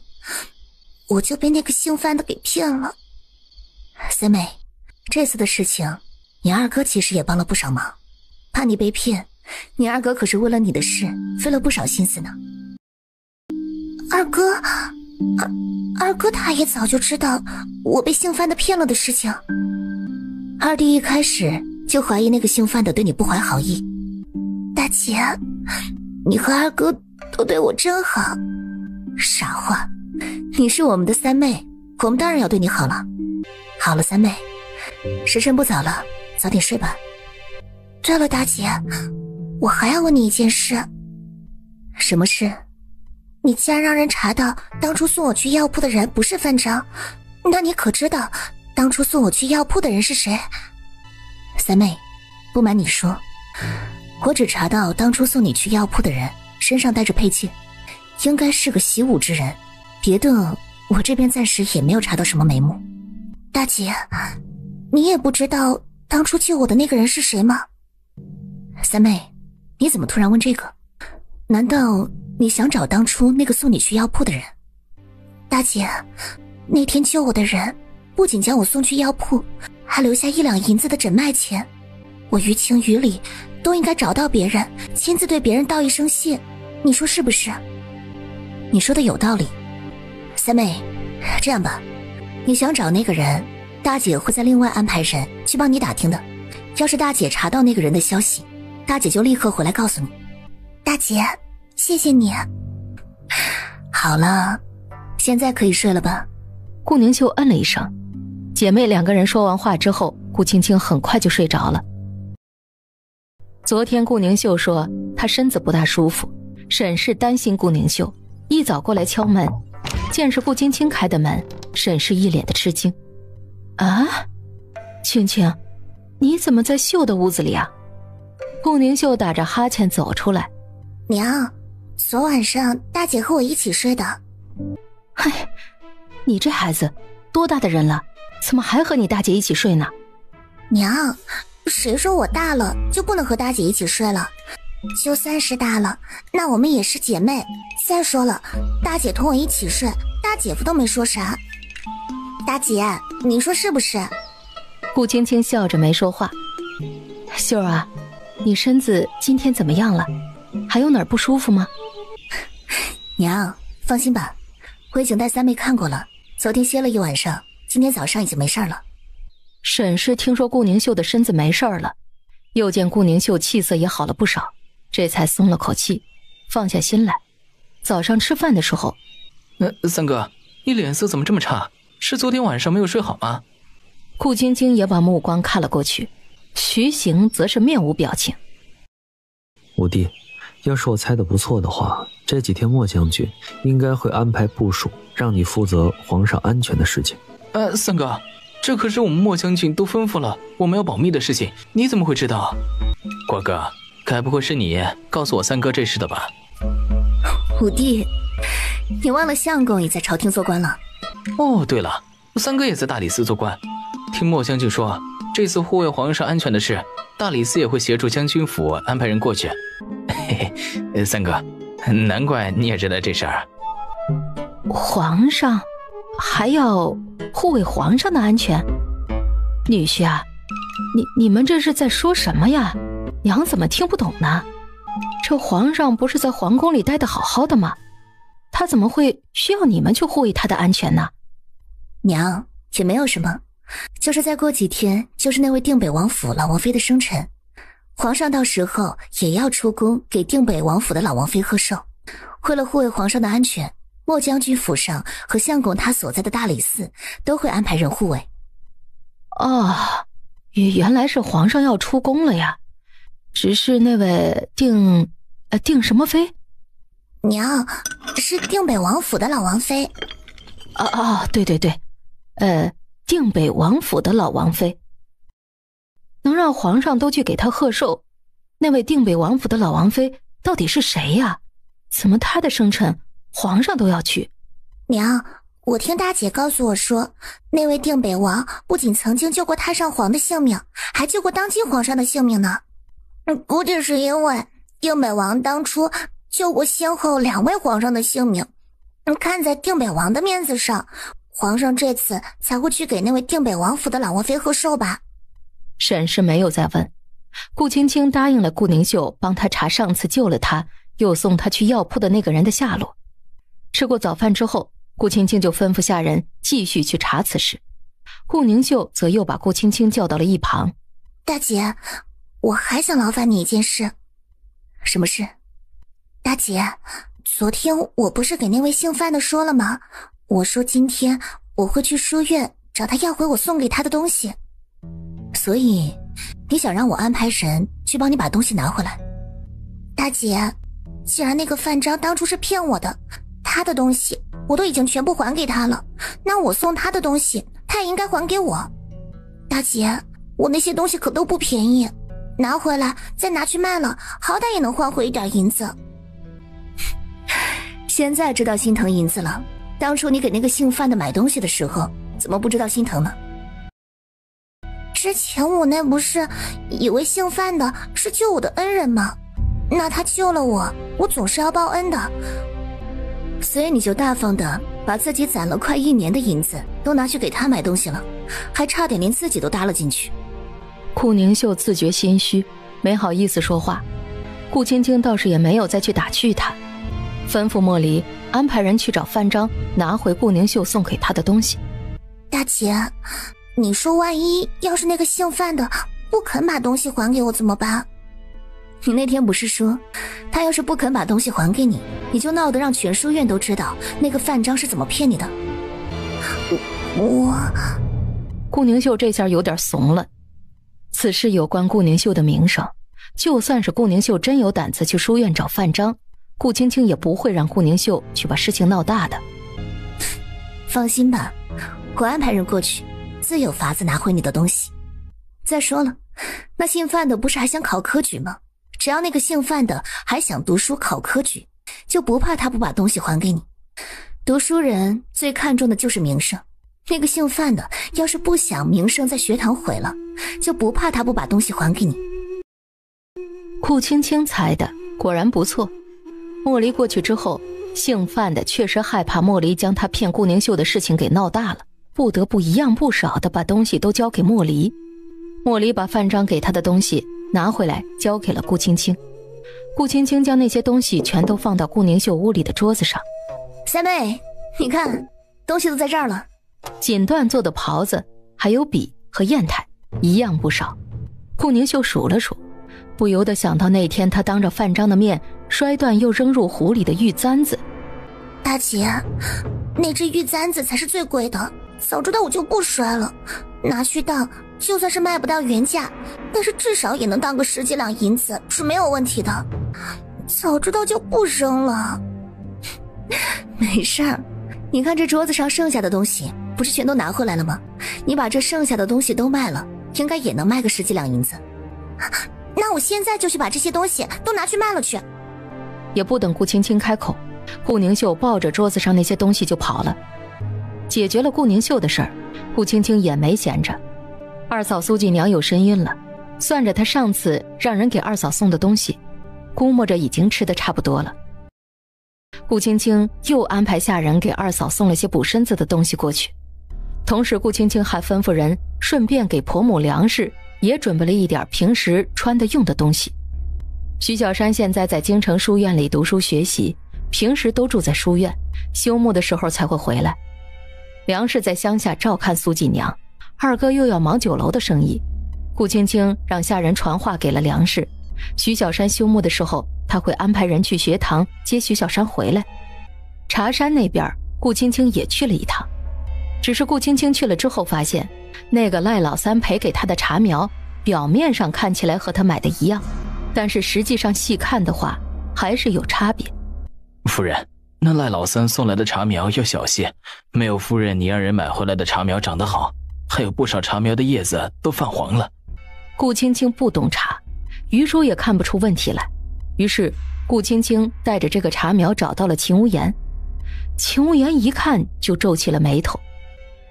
我就被那个姓范的给骗了。三妹，这次的事情你二哥其实也帮了不少忙，怕你被骗，你二哥可是为了你的事费了不少心思呢。二哥他也早就知道我被姓范的骗了的事情。二弟一开始就怀疑那个姓范的对你不怀好意。大姐，你和二哥都对我真好。傻话，你是我们的三妹，我们当然要对你好了。好了，三妹，时辰不早了，早点睡吧。对了，大姐，我还要问你一件事。什么事？你既然让人查到当初送我去药铺的人不是范章，那你可知道当初送我去药铺的人是谁？三妹，不瞒你说，我只查到当初送你去药铺的人身上带着佩剑，应该是个习武之人，别的我这边暂时也没有查到什么眉目。大姐，你也不知道当初救我的那个人是谁吗？三妹，你怎么突然问这个？难道你想找当初那个送你去药铺的人？大姐，那天救我的人不仅将我送去药铺，还留下1两银子的诊脉钱，我于情于理都应该找到别人，亲自对别人道一声谢，你说是不是？你说的有道理。三妹，这样吧，你想找那个人，大姐会再另外安排人去帮你打听的，要是大姐查到那个人的消息，大姐就立刻回来告诉你。大姐，谢谢你。好了，现在可以睡了吧？顾宁秀嗯了一声。姐妹两个人说完话之后，顾青青很快就睡着了。昨天顾宁秀说她身子不大舒服，沈氏担心顾宁秀，一早过来敲门，见是顾青青开的门，沈氏一脸的吃惊。啊，青青，你怎么在秀的屋子里啊？顾宁秀打着哈欠走出来。娘，昨晚上大姐和我一起睡的。嗨，你这孩子多大的人了，怎么还和你大姐一起睡呢？娘，谁说我大了就不能和大姐一起睡了？就算是大了，那我们也是姐妹。再说了，大姐同我一起睡，大姐夫都没说啥。大姐，你说是不是？顾青青笑着没说话。秀儿啊，你身子今天怎么样了？还有哪儿不舒服吗？娘，放心吧，我已经带三妹看过了，昨天歇了一晚上，今天早上已经没事了。沈氏听说顾宁秀的身子没事了，又见顾宁秀气色也好了不少，这才松了口气，放下心来。早上吃饭的时候，三哥，你脸色怎么这么差？是昨天晚上没有睡好吗？顾晶晶也把目光看了过去，徐行则是面无表情。五弟，要是我猜的不错的话，这几天莫将军应该会安排部署，让你负责皇上安全的事情。三哥，这可是我们莫将军都吩咐了我们要保密的事情，你怎么会知道？国哥，该不会是你告诉我三哥这事的吧？五弟，你忘了相公也在朝廷做官了？哦，对了，三哥也在大理寺做官。听莫将军说，这次护卫皇上安全的事，大理寺也会协助将军府安排人过去。嘿嘿，三哥，难怪你也知道这事儿。皇上还要护卫皇上的安全？女婿啊，你们这是在说什么呀？娘怎么听不懂呢？这皇上不是在皇宫里待得好好的吗？他怎么会需要你们去护卫他的安全呢？娘，也没有什么，就是再过几天就是那位定北王府老王妃的生辰，皇上到时候也要出宫给定北王府的老王妃贺寿。为了护卫皇上的安全，莫将军府上和相公他所在的大理寺都会安排人护卫。哦，原来是皇上要出宫了呀。只是那位定什么妃？娘，是定北王府的老王妃。对，定北王府的老王妃。能让皇上都去给他贺寿，那位定北王府的老王妃到底是谁呀？怎么他的生辰皇上都要去？娘，我听大姐告诉我说，那位定北王不仅曾经救过太上皇的性命，还救过当今皇上的性命呢。估计是因为定北王当初救过先后2位皇上的性命，看在定北王的面子上，皇上这次才会去给那位定北王府的老王妃贺寿吧。沈氏没有再问。顾青青答应了顾宁秀帮他查上次救了他又送他去药铺的那个人的下落。吃过早饭之后，顾青青就吩咐下人继续去查此事。顾宁秀则又把顾青青叫到了一旁。大姐，我还想劳烦你一件事。什么事？大姐，昨天我不是给那位姓范的说了吗？我说今天我会去书院找他要回我送给他的东西。所以你想让我安排人去帮你把东西拿回来？大姐，既然那个范章当初是骗我的，他的东西我都已经全部还给他了，那我送他的东西他也应该还给我。大姐，我那些东西可都不便宜，拿回来再拿去卖了，好歹也能换回一点银子。现在知道心疼银子了，当初你给那个姓范的买东西的时候怎么不知道心疼呢？之前我那不是以为姓范的是救我的恩人吗？那他救了我，我总是要报恩的。所以你就大方的把自己攒了快1年的银子都拿去给他买东西了，还差点连自己都搭了进去。顾宁秀自觉心虚，没好意思说话。顾青青倒是也没有再去打趣他，吩咐莫离安排人去找范章拿回顾宁秀送给他的东西。大姐，你说万一要是那个姓范的不肯把东西还给我怎么办？你那天不是说他要是不肯把东西还给你，你就闹得让全书院都知道那个范章是怎么骗你的？顾宁秀这下有点怂了。此事有关顾宁秀的名声，就算是顾宁秀真有胆子去书院找范章，顾青青也不会让顾宁秀去把事情闹大的。放心吧，我安排人过去，自有法子拿回你的东西。再说了，那姓范的不是还想考科举吗？只要那个姓范的还想读书考科举，就不怕他不把东西还给你。读书人最看重的就是名声，那个姓范的要是不想名声在学堂毁了，就不怕他不把东西还给你。顾青青猜的果然不错。莫离过去之后，姓范的确实害怕莫离将他骗顾宁秀的事情给闹大了，不得不一样不少的把东西都交给莫离。莫离把范章给他的东西拿回来交给了顾青青。顾青青将那些东西全都放到顾宁秀屋里的桌子上。三妹，你看，东西都在这儿了。锦缎做的袍子还有笔和砚台一样不少。顾宁秀数了数，不由得想到那天他当着范章的面摔断又扔入壶里的玉簪子。大姐，那只玉簪子才是最贵的，早知道我就不摔了，拿去当就算是卖不到原价，但是至少也能当个10几两银子是没有问题的，早知道就不扔了。没事儿，你看这桌子上剩下的东西不是全都拿回来了吗？你把这剩下的东西都卖了，应该也能卖个10几两银子。那我现在就去把这些东西都拿去卖了去。也不等顾青青开口，顾宁秀抱着桌子上那些东西就跑了。解决了顾宁秀的事儿，顾青青也没闲着。二嫂苏锦娘有身孕了，算着她上次让人给二嫂送的东西，估摸着已经吃得差不多了。顾青青又安排下人给二嫂送了些补身子的东西过去，同时顾青青还吩咐人顺便给婆母梁氏也准备了一点平时穿的用的东西。徐小山现在在京城书院里读书学习，平时都住在书院，休沐的时候才会回来。梁氏在乡下照看苏锦娘，二哥又要忙酒楼的生意，顾青青让下人传话给了梁氏，徐小山休沐的时候他会安排人去学堂接徐小山回来。茶山那边顾青青也去了一趟，只是顾青青去了之后发现，那个赖老三赔给他的茶苗表面上看起来和他买的一样，但是实际上细看的话还是有差别。夫人，那赖老三送来的茶苗要小些，没有夫人你让人买回来的茶苗长得好，还有不少茶苗的叶子都泛黄了。顾青青不懂茶，余叔也看不出问题来，于是顾青青带着这个茶苗找到了秦无言。秦无言一看就皱起了眉头。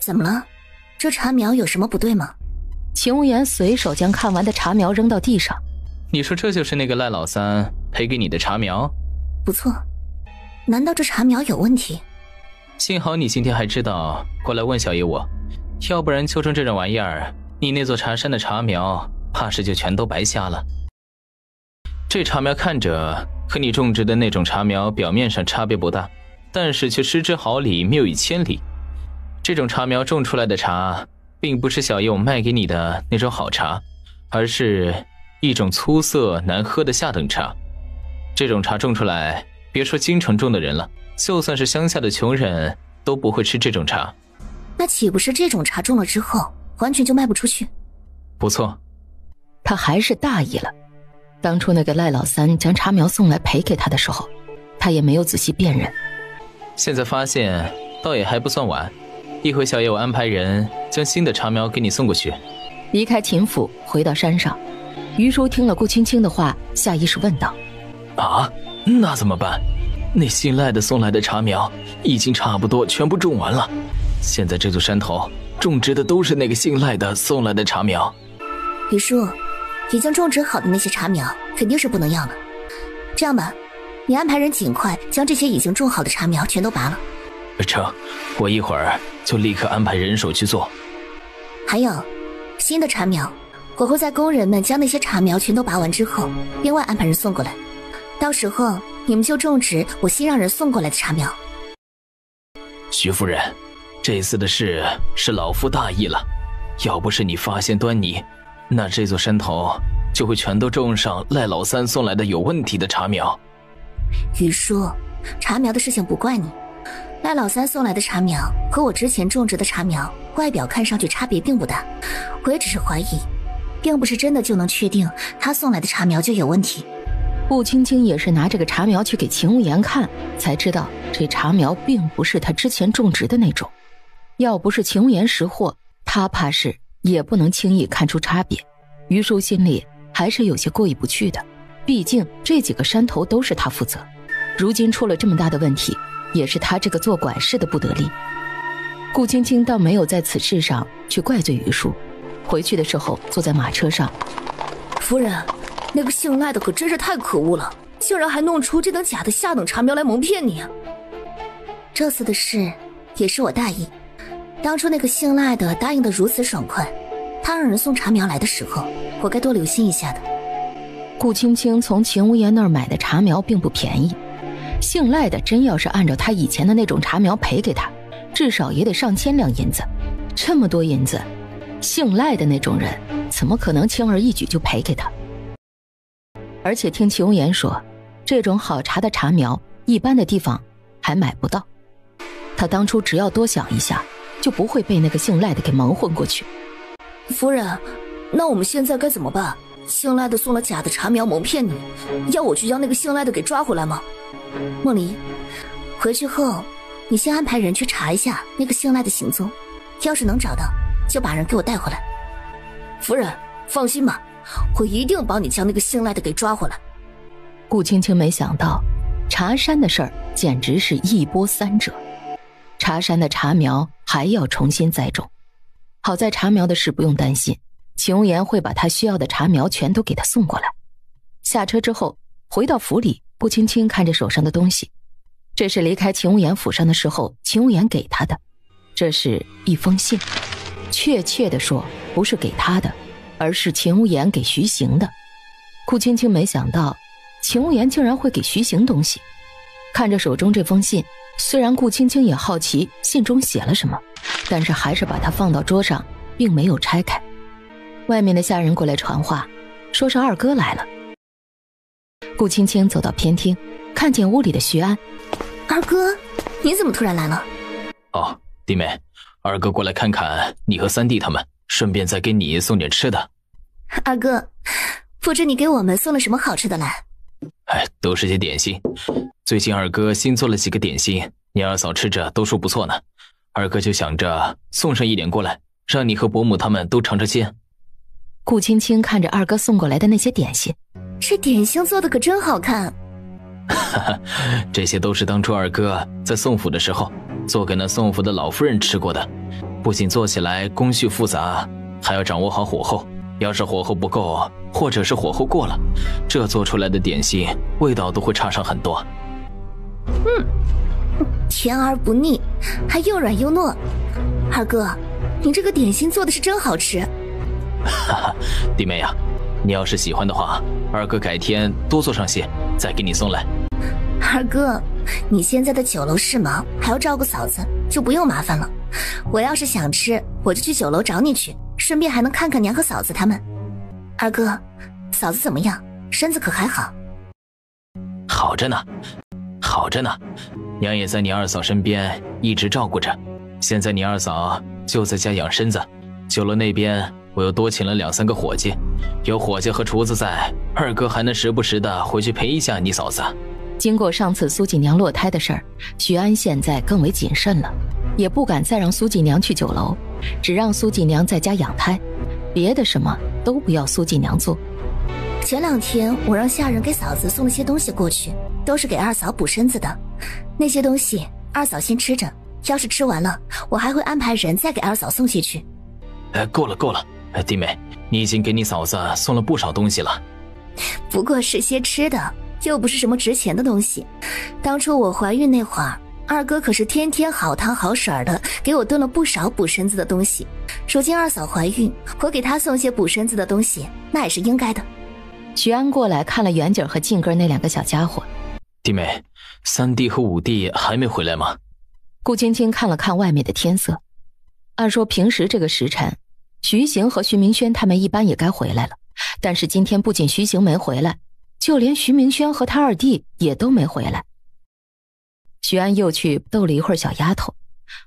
怎么了？这茶苗有什么不对吗？秦无言随手将看完的茶苗扔到地上。你说这就是那个赖老三赔给你的茶苗？不错，难道这茶苗有问题？幸好你今天还知道过来问小爷我，要不然揪成这种玩意儿，你那座茶山的茶苗怕是就全都白瞎了。这茶苗看着和你种植的那种茶苗表面上差别不大，但是却失之毫厘，谬以千里。这种茶苗种出来的茶，并不是小叶我卖给你的那种好茶，而是一种粗涩难喝的下等茶。这种茶种出来，别说京城种的人了，就算是乡下的穷人都不会吃这种茶。那岂不是这种茶种了之后完全就卖不出去？不错，他还是大意了。当初那个赖老三将茶苗送来赔给他的时候，他也没有仔细辨认。现在发现倒也还不算晚，一会小叶我安排人将新的茶苗给你送过去。离开秦府回到山上，于叔听了顾青青的话，下意识问道：啊，那怎么办？那新来的送来的茶苗已经差不多全部种完了，现在这座山头种植的都是那个姓赖的送来的茶苗。于叔，已经种植好的那些茶苗肯定是不能要了。这样吧，你安排人尽快将这些已经种好的茶苗全都拔了。成，我一会儿就立刻安排人手去做。还有，新的茶苗，我会在工人们将那些茶苗全都拔完之后，另外安排人送过来。到时候你们就种植我新让人送过来的茶苗。徐夫人，这次的事是老夫大意了，要不是你发现端倪，那这座山头就会全都种上赖老三送来的有问题的茶苗。于叔，茶苗的事情不怪你，赖老三送来的茶苗和我之前种植的茶苗外表看上去差别并不大，我也只是怀疑，并不是真的就能确定他送来的茶苗就有问题。顾青青也是拿这个茶苗去给秦无言看，才知道这茶苗并不是他之前种植的那种。要不是秦无言识货，他怕是也不能轻易看出差别。于叔心里还是有些过意不去的，毕竟这几个山头都是他负责，如今出了这么大的问题，也是他这个做管事的不得力。顾青青倒没有在此事上去怪罪于叔，回去的时候坐在马车上。夫人，那个姓赖的可真是太可恶了，竟然还弄出这等假的下等茶苗来蒙骗你。这次的事也是我大意，当初那个姓赖的答应的如此爽快，他让人送茶苗来的时候，我该多留心一下的。顾青青从秦无言那儿买的茶苗并不便宜，姓赖的真要是按照他以前的那种茶苗赔给他，至少也得上千两银子。这么多银子，姓赖的那种人怎么可能轻而易举就赔给他？而且听秦无言说，这种好茶的茶苗一般的地方还买不到。他当初只要多想一下，就不会被那个姓赖的给蒙混过去。夫人，那我们现在该怎么办？姓赖的送了假的茶苗蒙骗你，要我去将那个姓赖的给抓回来吗？莫离，回去后你先安排人去查一下那个姓赖的行踪，要是能找到，就把人给我带回来。夫人，放心吧，我一定帮你将那个姓赖的给抓回来。顾青青没想到，茶山的事儿简直是一波三折，茶山的茶苗还要重新栽种。好在茶苗的事不用担心，秦无言会把他需要的茶苗全都给他送过来。下车之后，回到府里，顾青青看着手上的东西，这是离开秦无言府上的时候秦无言给他的，这是一封信，确切的说不是给他的，而是秦无言给徐行的。顾青青没想到秦无言竟然会给徐行东西，看着手中这封信，虽然顾青青也好奇信中写了什么，但是还是把它放到桌上，并没有拆开。外面的下人过来传话，说是二哥来了。顾青青走到偏厅，看见屋里的徐安。二哥，你怎么突然来了？哦，弟妹，二哥过来看看你和三弟他们，顺便再给你送点吃的。二哥，不知你给我们送了什么好吃的来？都是些点心，最近二哥新做了几个点心，你二嫂吃着都说不错呢。二哥就想着送上一点过来，让你和伯母他们都尝尝鲜。顾青青看着二哥送过来的那些点心，这点心做的可真好看。这些都是当初二哥在宋府的时候做给那宋府的老夫人吃过的，不仅做起来工序复杂，还要掌握好火候，要是火候不够，或者是火候过了，这做出来的点心味道都会差上很多。甜而不腻，还又软又糯。二哥，你这个点心做的是真好吃，哈哈，弟妹呀，你要是喜欢的话，二哥改天多做上些，再给你送来。二哥，你现在的酒楼事忙，还要照顾嫂子，就不用麻烦了。我要是想吃，我就去酒楼找你去，顺便还能看看娘和嫂子他们。二哥，嫂子怎么样？身子可还好？好着呢，好着呢，娘也在你二嫂身边一直照顾着。现在你二嫂就在家养身子，酒楼那边我又多请了2、3个伙计，有伙计和厨子在，二哥还能时不时的回去陪一下你嫂子。经过上次苏锦娘落胎的事儿，徐安现在更为谨慎了，也不敢再让苏锦娘去酒楼，只让苏锦娘在家养胎，别的什么都不要苏锦娘做。前2天我让下人给嫂子送了些东西过去，都是给二嫂补身子的。那些东西二嫂先吃着，要是吃完了，我还会安排人再给二嫂送些去。够了够了，弟妹，你已经给你嫂子送了不少东西了。不过是些吃的，又不是什么值钱的东西。当初我怀孕那会儿，二哥可是天天好汤好水的给我炖了不少补身子的东西。如今二嫂怀孕，我给她送些补身子的东西，那也是应该的。徐安过来看了远景和静哥那2个小家伙。弟妹，3弟和5弟还没回来吗？顾青青看了看外面的天色，按说平时这个时辰，徐行和徐明轩他们一般也该回来了，但是今天不仅徐行没回来，就连徐明轩和他2弟也都没回来。徐安又去逗了一会儿小丫头，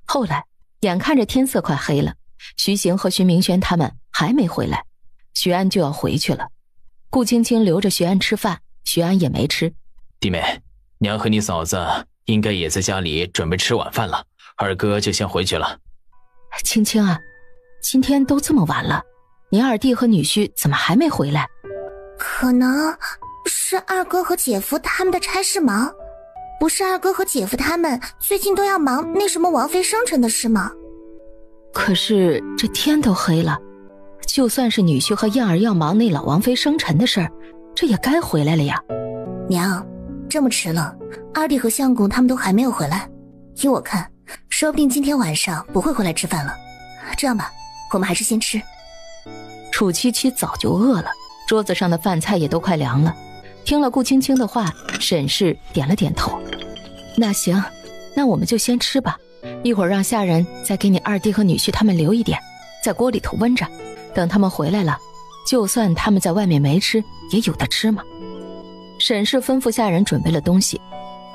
后来眼看着天色快黑了，徐行和徐明轩他们还没回来，徐安就要回去了。顾青青留着徐安吃饭，徐安也没吃。弟妹，娘和你嫂子应该也在家里准备吃晚饭了，二哥就先回去了。青青啊，今天都这么晚了，你2弟和女婿怎么还没回来？可能是二哥和姐夫他们的差事忙，不是二哥和姐夫他们最近都要忙那什么王妃生辰的事吗？可是这天都黑了，就算是女婿和燕儿要忙那老王妃生辰的事儿，这也该回来了呀。娘，这么迟了，二弟和相公他们都还没有回来，依我看，说不定今天晚上不会回来吃饭了。这样吧，我们还是先吃。楚七七早就饿了，桌子上的饭菜也都快凉了。听了顾青青的话，沈氏点了点头。那行，那我们就先吃吧，一会儿让下人再给你2弟和女婿他们留一点，在锅里头温着，等他们回来了，就算他们在外面没吃，也有的吃嘛。沈氏吩咐下人准备了东西，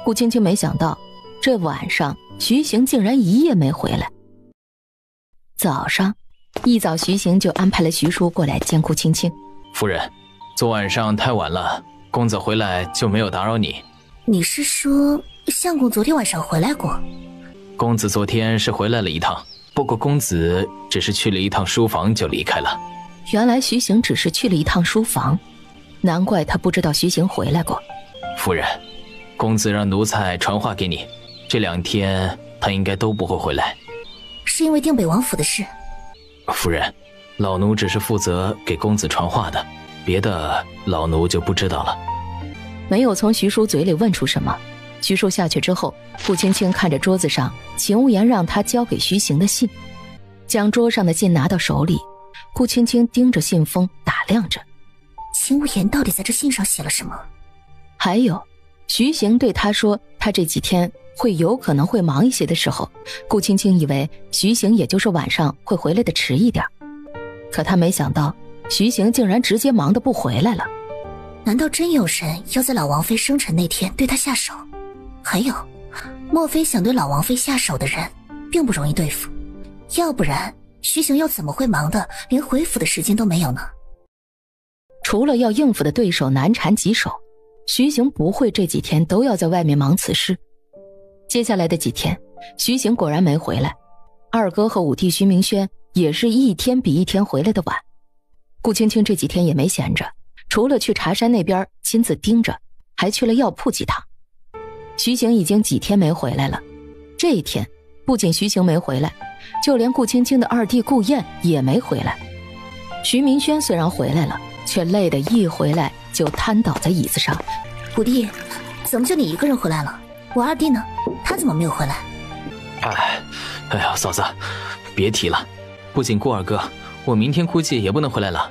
顾青青没想到这晚上徐行竟然一夜没回来。早上一早，徐行就安排了徐叔过来见顾青青。夫人，昨晚上太晚了，公子回来就没有打扰你。你是说相公昨天晚上回来过？公子昨天是回来了一趟，不过公子只是去了一趟书房就离开了。原来徐行只是去了一趟书房，难怪他不知道徐行回来过。夫人，公子让奴才传话给你，这2天他应该都不会回来。是因为定北王府的事？夫人，老奴只是负责给公子传话的，别的老奴就不知道了。没有从徐叔嘴里问出什么。徐叔下去之后，顾青青看着桌子上秦无言让他交给徐行的信，将桌上的信拿到手里，顾青青盯着信封打量着。秦无言到底在这信上写了什么？还有徐行对他说他这几天会有可能会忙一些的时候，顾青青以为徐行也就是晚上会回来的迟一点，可他没想到徐行竟然直接忙得不回来了。难道真有人要在老王妃生辰那天对他下手？还有，莫非想对老王妃下手的人并不容易对付，要不然徐行又怎么会忙得连回府的时间都没有呢？除了要应付的对手难缠棘手，徐行不会这几天都要在外面忙此事。接下来的几天，徐行果然没回来，2哥和5弟徐明轩也是一天比一天回来的晚。顾青青这几天也没闲着，除了去茶山那边亲自盯着，还去了药铺几趟。徐行已经几天没回来了，这一天不仅徐行没回来，就连顾青青的2弟顾燕也没回来。徐明轩虽然回来了，却累得一回来就瘫倒在椅子上。5弟，怎么就你一个人回来了？我2弟呢？他怎么没有回来？哎呀，嫂子，别提了，不仅顾2哥，我明天估计也不能回来了。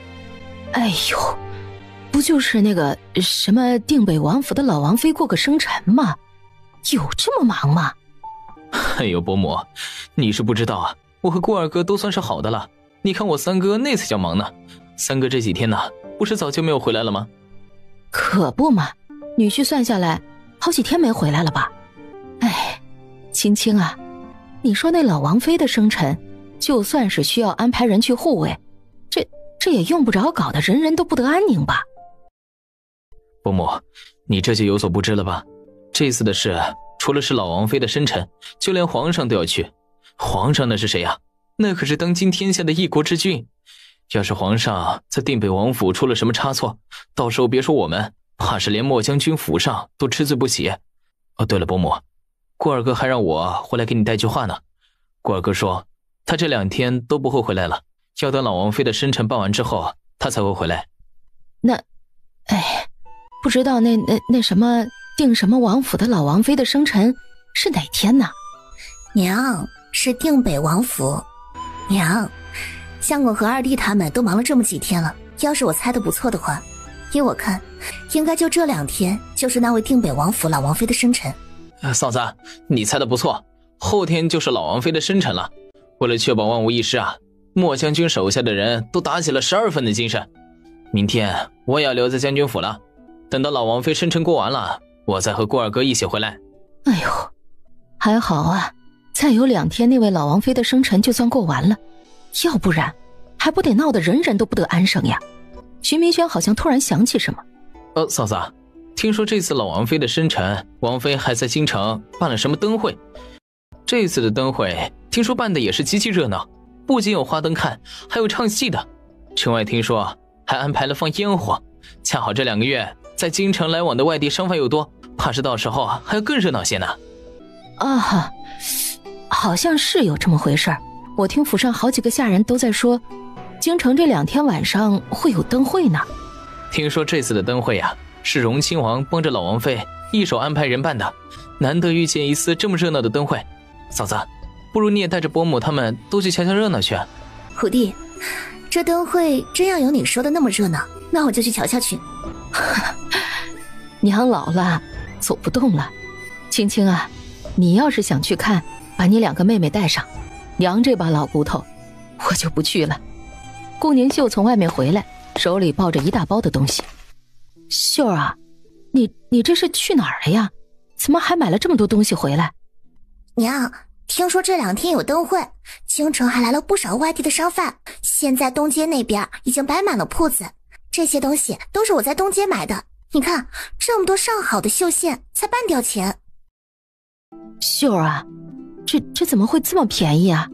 哎呦，不就是那个什么定北王府的老王妃过个生辰吗？有这么忙吗？哎呦，伯母，你是不知道啊，我和顾二哥都算是好的了。你看我三哥那才叫忙呢，三哥这几天呢，不是早就没有回来了吗？可不嘛，女婿算下来好几天没回来了吧？哎，青青啊，你说那老王妃的生辰，就算是需要安排人去护卫，这也用不着搞得人人都不得安宁吧？伯母，你这就有所不知了吧？这次的事，除了是老王妃的生辰，就连皇上都要去。皇上那是谁啊？那可是当今天下的一国之君。要是皇上在定北王府出了什么差错，到时候别说我们，怕是连莫将军府上都吃罪不起。哦，对了，伯母，顾二哥还让我回来给你带句话呢。顾二哥说，他这2天都不会回来了，要等老王妃的生辰办完之后，他才会回来。不知道那什么定什么王府的老王妃的生辰是哪天呢？娘，是定北王府。娘，相公和二弟他们都忙了这么几天了，要是我猜的不错的话，依我看，应该就这2天就是那位定北王府老王妃的生辰。嫂子，你猜的不错，后天就是老王妃的生辰了。为了确保万无一失啊，莫将军手下的人都打起了12分的精神。明天我也要留在将军府了，等到老王妃生辰过完了，我再和顾二哥一起回来。哎呦，还好啊，再有2天那位老王妃的生辰就算过完了，要不然还不得闹得人人都不得安生呀。徐明轩好像突然想起什么。嫂子，听说这次老王妃的生辰，王妃还在京城办了什么灯会。这次的灯会听说办的也是极其热闹，不仅有花灯看，还有唱戏的。城外听说还安排了放烟火，恰好这2个月在京城来往的外地商贩又多，怕是到时候还要更热闹些呢。啊，好像是有这么回事儿。我听府上好几个下人都在说，京城这2天晚上会有灯会呢。听说这次的灯会啊，是荣亲王帮着老王妃一手安排人办的，难得遇见一次这么热闹的灯会。嫂子，不如你也带着伯母他们都去瞧瞧热闹去啊。虎弟，这灯会真要有你说的那么热闹，那我就去瞧瞧去。娘老了，走不动了。青青啊，你要是想去看，把你2个妹妹带上。娘这把老骨头，我就不去了。顾宁秀从外面回来，手里抱着一大包的东西。秀儿啊，你这是去哪儿了呀？怎么还买了这么多东西回来？娘，听说这2天有灯会，京城还来了不少外地的商贩，现在东街那边已经摆满了铺子。这些东西都是我在东街买的，你看这么多上好的绣线才半吊钱。秀儿啊，这怎么会这么便宜啊？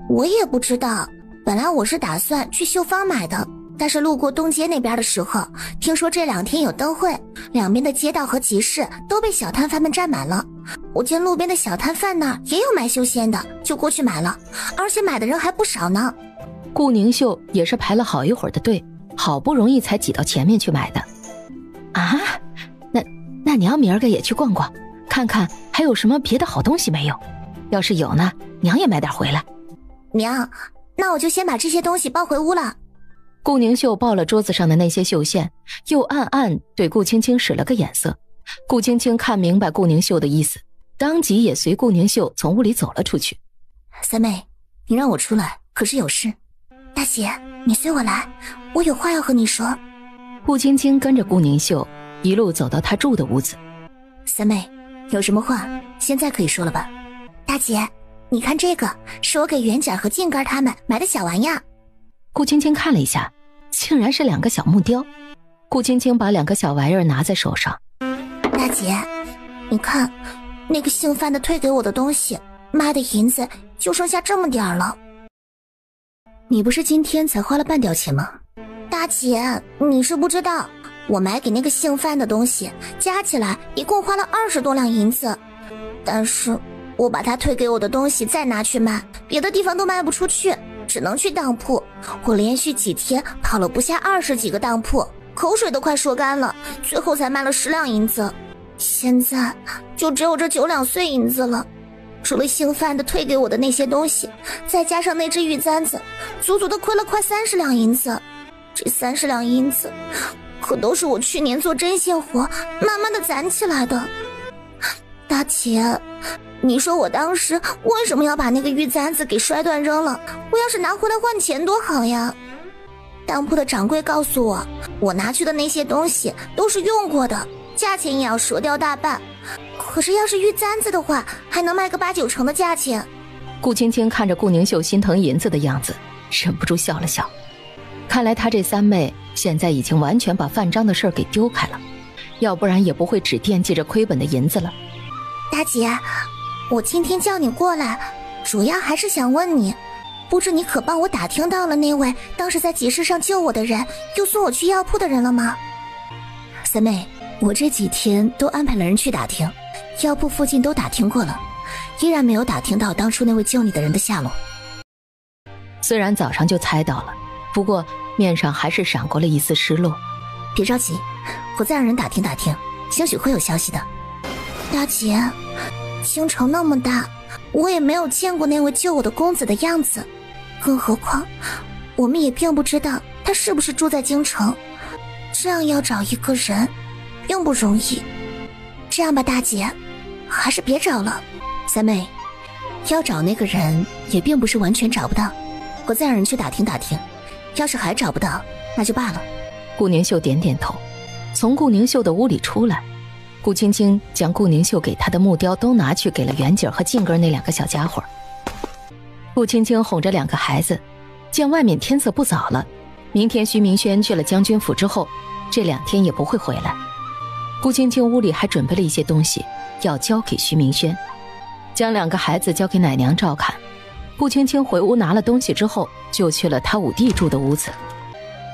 我也不知道，本来我是打算去绣坊买的，但是路过东街那边的时候，听说这2天有灯会，两边的街道和集市都被小摊贩们占满了。我见路边的小摊贩那儿也有卖绣线的，就过去买了，而且买的人还不少呢。顾宁秀也是排了好一会儿的队，好不容易才挤到前面去买的。啊，那娘明儿个也去逛逛，看看还有什么别的好东西没有，要是有呢，娘也买点回来。娘，那我就先把这些东西抱回屋了。顾宁秀抱了桌子上的那些绣线，又暗暗对顾青青使了个眼色。顾青青看明白顾宁秀的意思，当即也随顾宁秀从屋里走了出去。三妹，你让我出来可是有事。大姐，你随我来，我有话要和你说。顾青青跟着顾宁秀一路走到她住的屋子。三妹，有什么话现在可以说了吧？大姐，你看这个是我给元姐和静根他们买的小玩意儿。顾青青看了一下，竟然是2个小木雕。顾青青把2个小玩意儿拿在手上。大姐，你看那个姓范的退给我的东西，卖的银子就剩下这么点儿了。你不是今天才花了半吊钱吗？大姐，你是不知道，我买给那个姓范的东西加起来一共花了20多两银子，但是我把他退给我的东西再拿去卖，别的地方都卖不出去，只能去当铺。我连续几天跑了不下20几个当铺，口水都快说干了，最后才卖了10两银子，现在就只有这9两碎银子了。除了姓范的退给我的那些东西，再加上那只玉簪子，足足的亏了快30两银子。这30两银子可都是我去年做针线活慢慢的攒起来的。大姐，你说我当时为什么要把那个玉簪子给摔断扔了？我要是拿回来换钱多好呀。当铺的掌柜告诉我，我拿去的那些东西都是用过的，价钱也要折掉大半。可是要是玉簪子的话，还能卖个8、9成的价钱。顾青青看着顾宁秀心疼银子的样子，忍不住笑了笑。看来她这三妹现在已经完全把范章的事儿给丢开了，要不然也不会只惦记着亏本的银子了。大姐，我今天叫你过来，主要还是想问你，不知你可帮我打听到了那位当时在集市上救我的人，又送我去药铺的人了吗？三妹，我这几天都安排了人去打听，药铺附近都打听过了，依然没有打听到当初那位救你的人的下落。虽然早上就猜到了，不过面上还是闪过了一丝失落。别着急，我再让人打听打听，兴许会有消息的。大姐，京城那么大，我也没有见过那位救我的公子的样子，更何况我们也并不知道他是不是住在京城，这样要找一个人并不容易。这样吧，大姐，还是别找了。三妹，要找那个人也并不是完全找不到，我再让人去打听打听，要是还找不到，那就罢了。顾宁秀点点头，从顾宁秀的屋里出来。顾青青将顾宁秀给她的木雕都拿去给了袁景和静哥那2个小家伙。顾青青哄着2个孩子，见外面天色不早了，明天徐明轩去了将军府之后，这2天也不会回来。顾青青屋里还准备了一些东西要交给徐明轩，将2个孩子交给奶娘照看。顾青青回屋拿了东西之后，就去了他五弟住的屋子。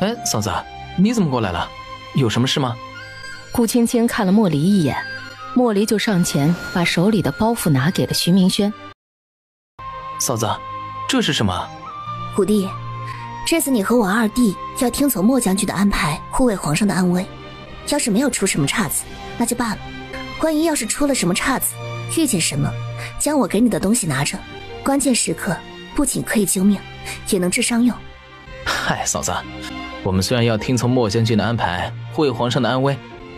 哎，嫂子，你怎么过来了？有什么事吗？顾青青看了莫离一眼，莫离就上前把手里的包袱拿给了徐明轩。嫂子，这是什么？虎弟，这次你和我二弟要听从莫将军的安排，护卫皇上的安危。要是没有出什么岔子，那就罢了。万一要是出了什么岔子，遇见什么，将我给你的东西拿着，关键时刻不仅可以救命，也能治伤用。嗨，嫂子，我们虽然要听从莫将军的安排，护卫皇上的安危，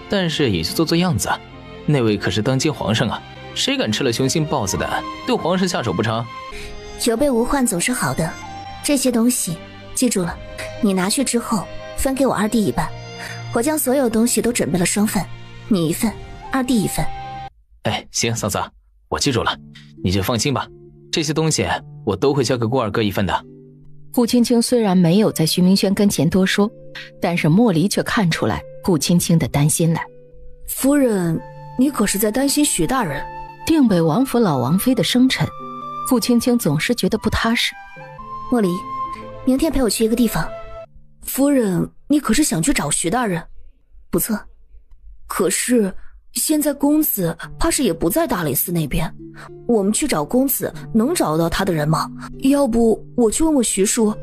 但是也是做做样子。那位可是当今皇上啊，谁敢吃了雄心豹子胆，对皇上下手不成？有备无患总是好的，这些东西记住了，你拿去之后分给我二弟一半。我将所有东西都准备了双份，你一份，二弟一份。哎，行，嫂子，我记住了，你就放心吧，这些东西我都会交给顾二哥一份的。顾青青虽然没有在徐明轩跟前多说，但是莫离却看出来顾青青的担心来。夫人，你可是在担心徐大人？定北王府老王妃的生辰，顾青青总是觉得不踏实。莫离，明天陪我去一个地方。夫人，你可是想去找徐大人？不错。可是现在公子怕是也不在大理寺那边，我们去找公子能找到他的人吗？要不我去问问徐叔，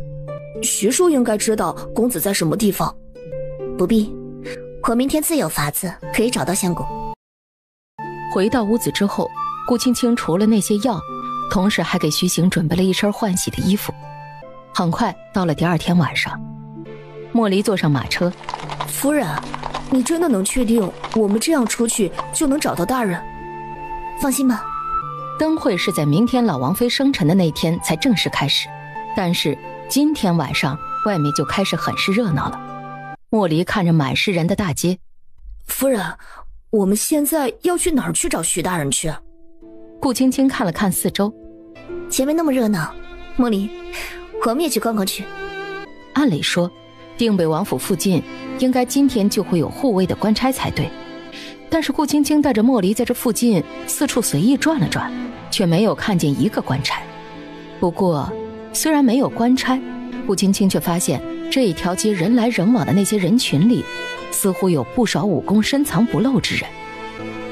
徐叔应该知道公子在什么地方。不必，我明天自有法子可以找到相公。回到屋子之后，顾青青除了那些药，同时还给徐行准备了一身换洗的衣服。很快到了第2天晚上，莫离坐上马车。夫人，你真的能确定我们这样出去就能找到大人？放心吧。灯会是在明天老王妃生辰的那天才正式开始，但是今天晚上外面就开始很是热闹了。莫离看着满是人的大街。夫人，我们现在要去哪儿去找徐大人去？顾青青看了看四周，前面那么热闹，莫离，我们也去逛逛去。按理说定北王府附近应该今天就会有护卫的官差才对，但是顾青青带着莫离在这附近四处随意转了转，却没有看见一个官差。不过虽然没有官差，顾青青却发现这一条街人来人往的那些人群里，似乎有不少武功深藏不露之人。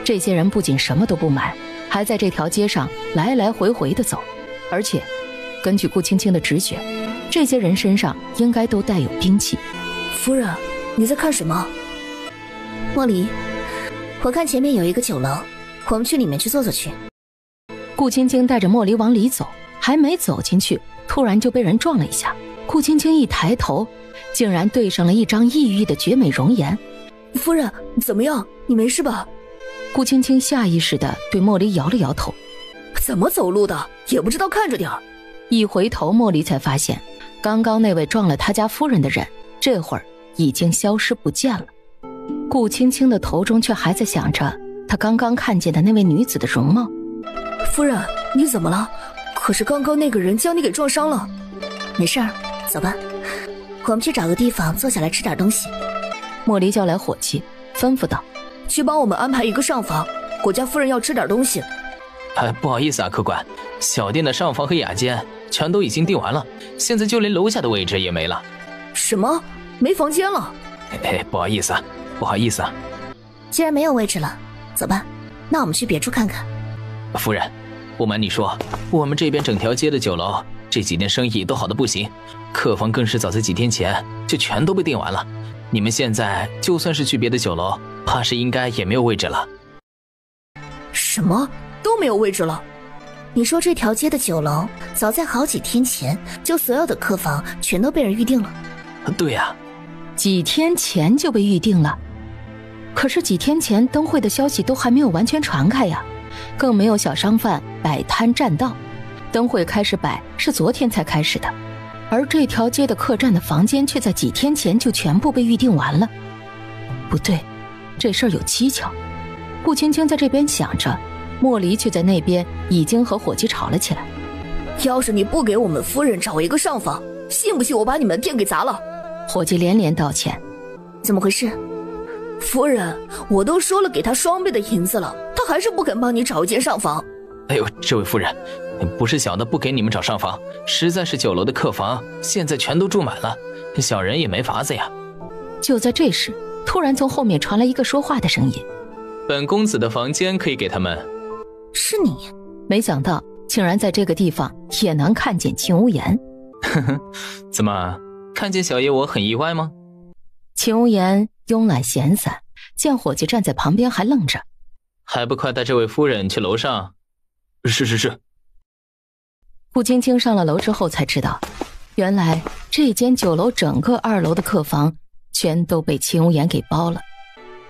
这些人不仅什么都不买，还在这条街上来来回回的走，而且根据顾青青的直觉，这些人身上应该都带有兵器。夫人，你在看什么？莫离，我看前面有一个酒楼，我们去里面去坐坐去。顾顾青青带着莫离往里走，还没走进去，突然就被人撞了一下。顾青青一抬头，竟然对上了一张异域的绝美容颜。夫人，怎么样？你没事吧？顾青青下意识地对莫离摇了摇头。怎么走路的？也不知道看着点儿。一回头，莫离才发现，刚刚那位撞了他家夫人的人，这会儿已经消失不见了。顾青青的头中却还在想着他刚刚看见的那位女子的容貌。夫人，你怎么了？可是刚刚那个人将你给撞伤了。没事儿，走吧，我们去找个地方坐下来吃点东西。莫离叫来伙计，吩咐道：去帮我们安排一个上房，我家夫人要吃点东西。不好意思啊，客官，小店的上房和雅间全都已经订完了，现在就连楼下的位置也没了。什么？没房间了？不好意思啊，不好意思啊。既然没有位置了，走吧，那我们去别处看看。夫人，不瞒你说，我们这边整条街的酒楼这几天生意都好得不行，客房更是早在几天前就全都被订完了。你们现在就算是去别的酒楼，怕是应该也没有位置了。什么？都没有位置了？你说这条街的酒楼早在好几天前就所有的客房全都被人预定了？对呀，几天前就被预定了。可是几天前灯会的消息都还没有完全传开呀，更没有小商贩摆摊占道。灯会开始摆是昨天才开始的，而这条街的客栈的房间却在几天前就全部被预定完了。不对，这事儿有蹊跷。顾青青在这边想着，莫离却在那边已经和伙计吵了起来。要是你不给我们夫人找一个上房，信不信我把你们店给砸了？伙计连连道歉。怎么回事？夫人，我都说了给他双倍的银子了，他还是不肯帮你找一间上房。哎呦，这位夫人，不是小的不给你们找上房，实在是酒楼的客房现在全都住满了，小人也没法子呀。就在这时，突然从后面传来一个说话的声音：本公子的房间可以给他们。是你？没想到竟然在这个地方也能看见秦无言。呵呵，怎么看见小爷我很意外吗？秦无言慵懒闲散，见伙计站在旁边还愣着，还不快带这位夫人去楼上？是。顾青青上了楼之后才知道，原来这间酒楼整个2楼的客房全都被秦无言给包了。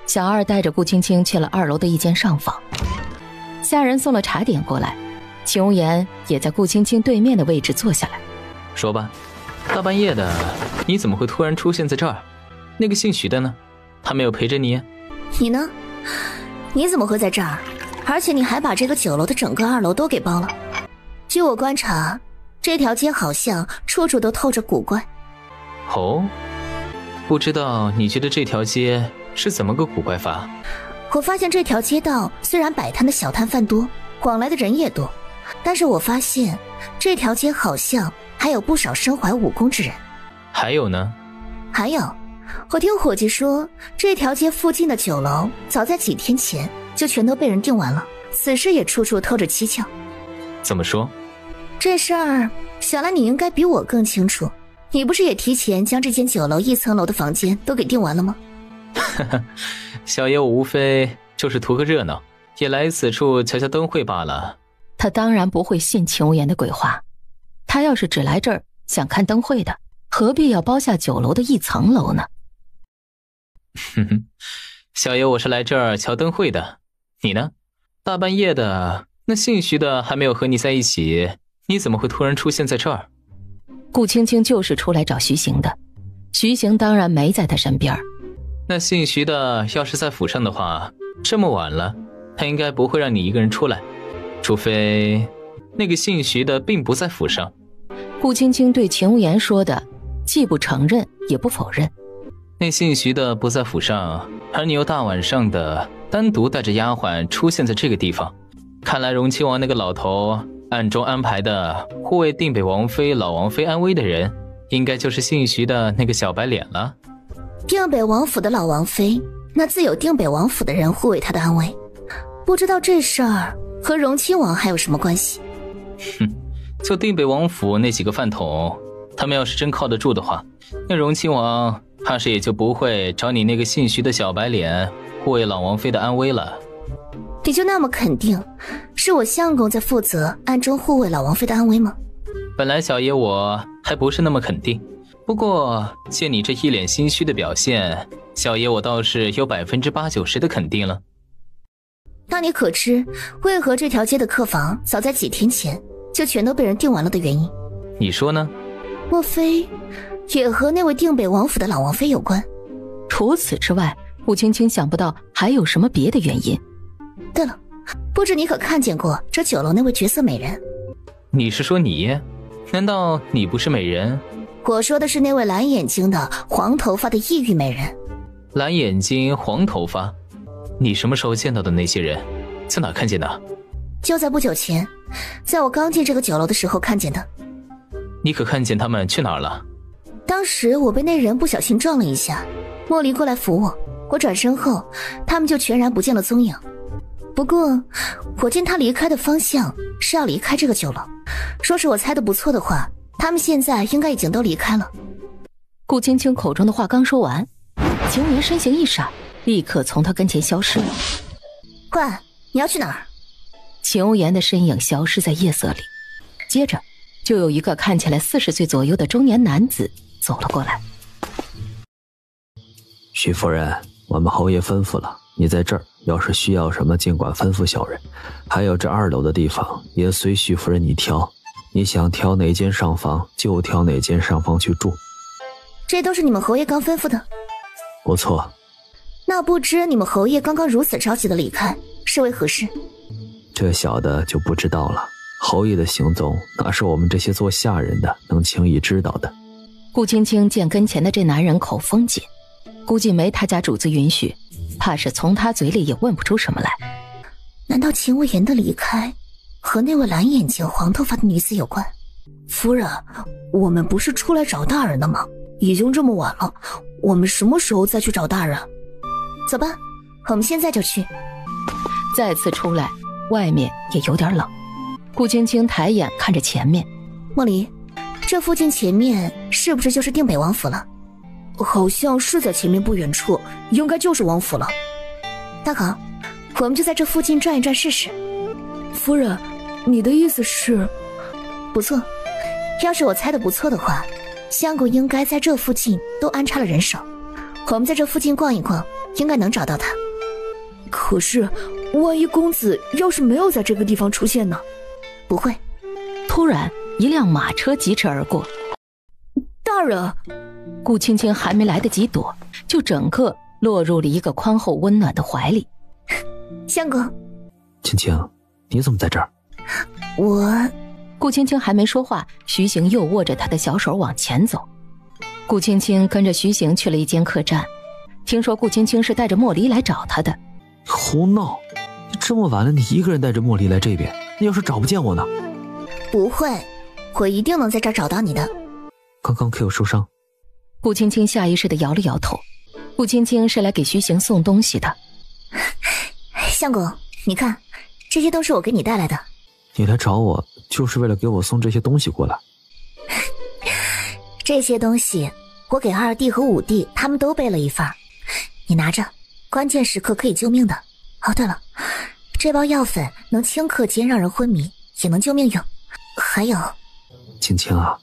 小二带着顾青青去了2楼的一间上房，下人送了茶点过来，秦无言也在顾青青对面的位置坐下来。说吧，大半夜的你怎么会突然出现在这儿？那个姓徐的呢？他没有陪着你？你呢？你怎么会在这儿？而且你还把这个酒楼的整个2楼都给包了。据我观察，这条街好像处处都透着古怪。哦，不知道你觉得这条街是怎么个古怪法？我发现这条街道虽然摆摊的小摊贩多，往来的人也多，但是我发现这条街好像还有不少身怀武功之人。还有呢？还有，我听伙计说，这条街附近的酒楼早在几天前就全都被人订完了，此事也处处透着蹊跷。怎么说？这事儿想来你应该比我更清楚，你不是也提前将这间酒楼1层楼的房间都给订完了吗？小爷我无非就是图个热闹，也来此处瞧瞧灯会罢了。他当然不会信秦无言的鬼话，他要是只来这儿想看灯会的，何必要包下酒楼的1层楼呢？哼哼，小爷我是来这儿瞧灯会的，你呢？大半夜的，那姓徐的还没有和你在一起，你怎么会突然出现在这儿？顾青青就是出来找徐行的，徐行当然没在他身边。那姓徐的要是在府上的话，这么晚了，他应该不会让你一个人出来，除非那个姓徐的并不在府上。顾青青对秦无言说的既不承认也不否认。那姓徐的不在府上，而你又大晚上的单独带着丫鬟出现在这个地方，看来荣亲王那个老头暗中安排的护卫定北王妃老王妃安危的人，应该就是姓徐的那个小白脸了。定北王府的老王妃，那自有定北王府的人护卫她的安危，不知道这事儿和荣亲王还有什么关系？哼，就定北王府那几个饭桶，他们要是真靠得住的话，那荣亲王怕是也就不会找你那个姓徐的小白脸护卫老王妃的安危了。你就那么肯定是我相公在负责暗中护卫老王妃的安危吗？本来小爷我还不是那么肯定，不过见你这一脸心虚的表现，小爷我倒是有80%-90%的肯定了。那你可知为何这条街的客房早在几天前就全都被人订完了的原因？你说呢？莫非也和那位定北王府的老王妃有关？除此之外，顾青青想不到还有什么别的原因。对了，不知你可看见过这酒楼那位绝色美人？你是说你？难道你不是美人？我说的是那位蓝眼睛的黄头发的异域美人。蓝眼睛黄头发？你什么时候见到的那些人？在哪看见的？就在不久前，在我刚进这个酒楼的时候看见的。你可看见他们去哪儿了？当时我被那人不小心撞了一下，莫离过来扶我，我转身后他们就全然不见了踪影。不过我见他离开的方向是要离开这个酒楼，说是我猜的不错的话，他们现在应该已经都离开了。顾青青口中的话刚说完，秦无言身形一闪，立刻从他跟前消失了。乖，你要去哪儿？秦无言的身影消失在夜色里，接着就有一个看起来40岁左右的中年男子走了过来。许夫人，我们侯爷吩咐了，你在这儿要是需要什么尽管吩咐小人，还有这2楼的地方也随许夫人你挑，你想挑哪间上房就挑哪间上房去住。这都是你们侯爷刚吩咐的？不错。那不知你们侯爷刚刚如此着急的离开是为何事？这小的就不知道了，侯爷的行踪哪是我们这些做下人的能轻易知道的。顾青青见跟前的这男人口风紧，估计没他家主子允许，怕是从他嘴里也问不出什么来。难道秦无言的离开和那位蓝眼睛黄头发的女子有关？夫人，我们不是出来找大人的吗？已经这么晚了，我们什么时候再去找大人？走吧，我们现在就去。再次出来，外面也有点冷。顾青青抬眼看着前面，莫离，这附近前面是不是就是定北王府了？好像是在前面不远处，应该就是王府了。那好，我们就在这附近转一转试试。夫人，你的意思是？不错，要是我猜的不错的话，相公应该在这附近都安插了人手，我们在这附近逛一逛，应该能找到他。可是万一公子要是没有在这个地方出现呢？不会。突然一辆马车疾驰而过。大人！顾青青还没来得及躲，就整个落入了一个宽厚温暖的怀里。相公。青青，你怎么在这儿？顾青青还没说话，徐行又握着她的小手往前走。顾青青跟着徐行去了一间客栈，听说顾青青是带着莫离来找她的。胡闹！这么晚了，你一个人带着莫离来这边，你要是找不见我呢？不会，我一定能在这儿找到你的。刚刚可有受伤？顾青青下意识地摇了摇头。顾青青是来给徐行送东西的。相公，你看，这些都是我给你带来的。你来找我就是为了给我送这些东西过来？这些东西我给2弟和5弟他们都备了一份，你拿着，关键时刻可以救命的。哦，对了，这包药粉能顷刻间让人昏迷，也能救命用。还有，青青啊，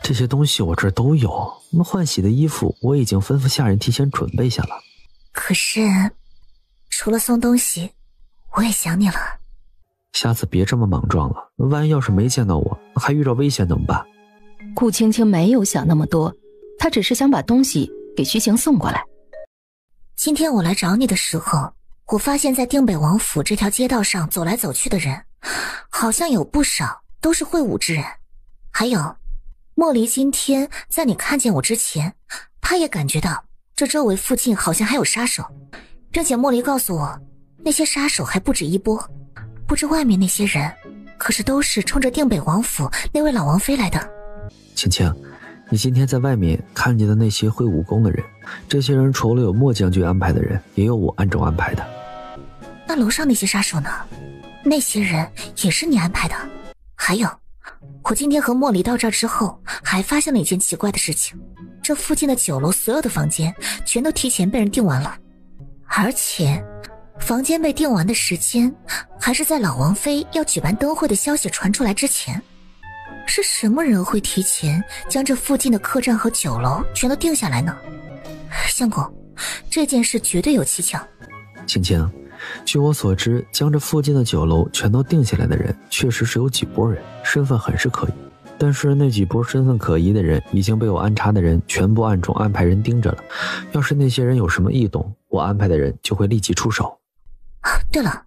这些东西我这儿都有，那换洗的衣服我已经吩咐下人提前准备下了。可是除了送东西，我也想你了。下次别这么莽撞了，万一要是没见到我，还遇到危险怎么办？顾青青没有想那么多，她只是想把东西给徐行送过来。今天我来找你的时候，我发现在定北王府这条街道上走来走去的人，好像有不少都是会武之人。还有，莫离今天在你看见我之前，他也感觉到这周围附近好像还有杀手，并且莫离告诉我，那些杀手还不止一波。不知外面那些人可是都是冲着定北王府那位老王妃来的。青青，你今天在外面看见的那些会武功的人，这些人除了有莫将军安排的人，也有我暗中安排的。那楼上那些杀手呢？那些人也是你安排的？还有，我今天和莫离到这儿之后，还发现了一件奇怪的事情，这附近的酒楼所有的房间全都提前被人订完了，而且房间被订完的时间，还是在老王妃要举办灯会的消息传出来之前。是什么人会提前将这附近的客栈和酒楼全都定下来呢？相公，这件事绝对有蹊跷。青青，据我所知，将这附近的酒楼全都定下来的人，确实是有几拨人，身份很是可疑。但是那几波身份可疑的人，已经被我安插的人全部暗中安排人盯着了。要是那些人有什么异动，我安排的人就会立即出手。对了，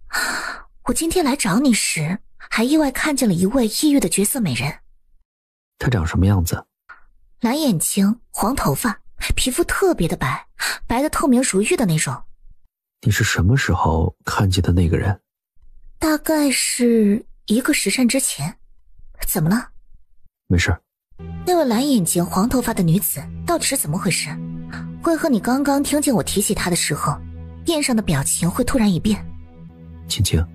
我今天来找你时，还意外看见了一位异域的绝色美人。她长什么样子？蓝眼睛，黄头发，皮肤特别的白，白的透明如玉的那种。你是什么时候看见的那个人？大概是1个时辰之前。怎么了？没事。那位蓝眼睛黄头发的女子到底是怎么回事？为何你刚刚听见我提起她的时候，面上的表情会突然一变？青青，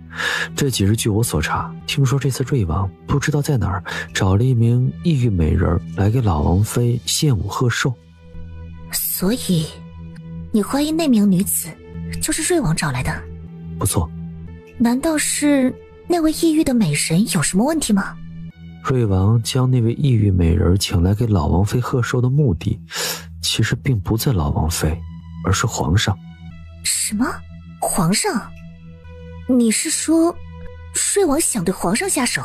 这几日据我所查，听说这次瑞王不知道在哪儿找了一名异域美人来给老王妃献舞贺寿。所以你怀疑那名女子就是瑞王找来的？不错。难道是那位异域的美人有什么问题吗？瑞王将那位异域美人请来给老王妃贺寿的目的，其实并不在老王妃，而是皇上。什么？皇上？你是说瑞王想对皇上下手？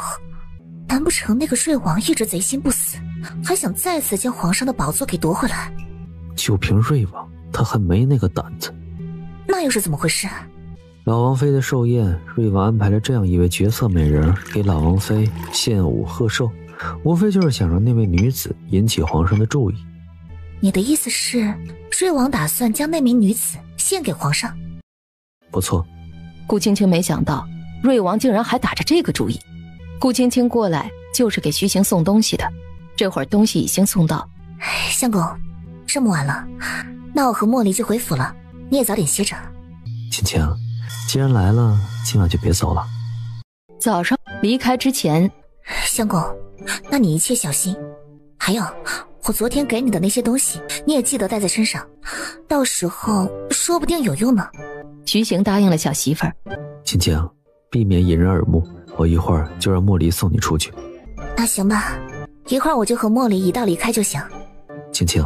难不成那个瑞王一直贼心不死，还想再次将皇上的宝座给夺回来？就凭瑞王，他还没那个胆子。那又是怎么回事？老王妃的寿宴，瑞王安排了这样一位绝色美人给老王妃献舞贺寿，无非就是想让那位女子引起皇上的注意。你的意思是，瑞王打算将那名女子献给皇上？不错。顾青青没想到瑞王竟然还打着这个主意。顾青青过来就是给徐行送东西的，这会儿东西已经送到。相公，这么晚了，那我和茉莉就回府了，你也早点歇着。青青，既然来了，今晚就别走了。早上离开之前，相公，那你一切小心。还有，我昨天给你的那些东西，你也记得带在身上，到时候说不定有用呢。徐行答应了小媳妇儿。青青，避免引人耳目，我一会儿就让茉莉送你出去。那行吧，一会儿我就和茉莉一道离开就行。青青，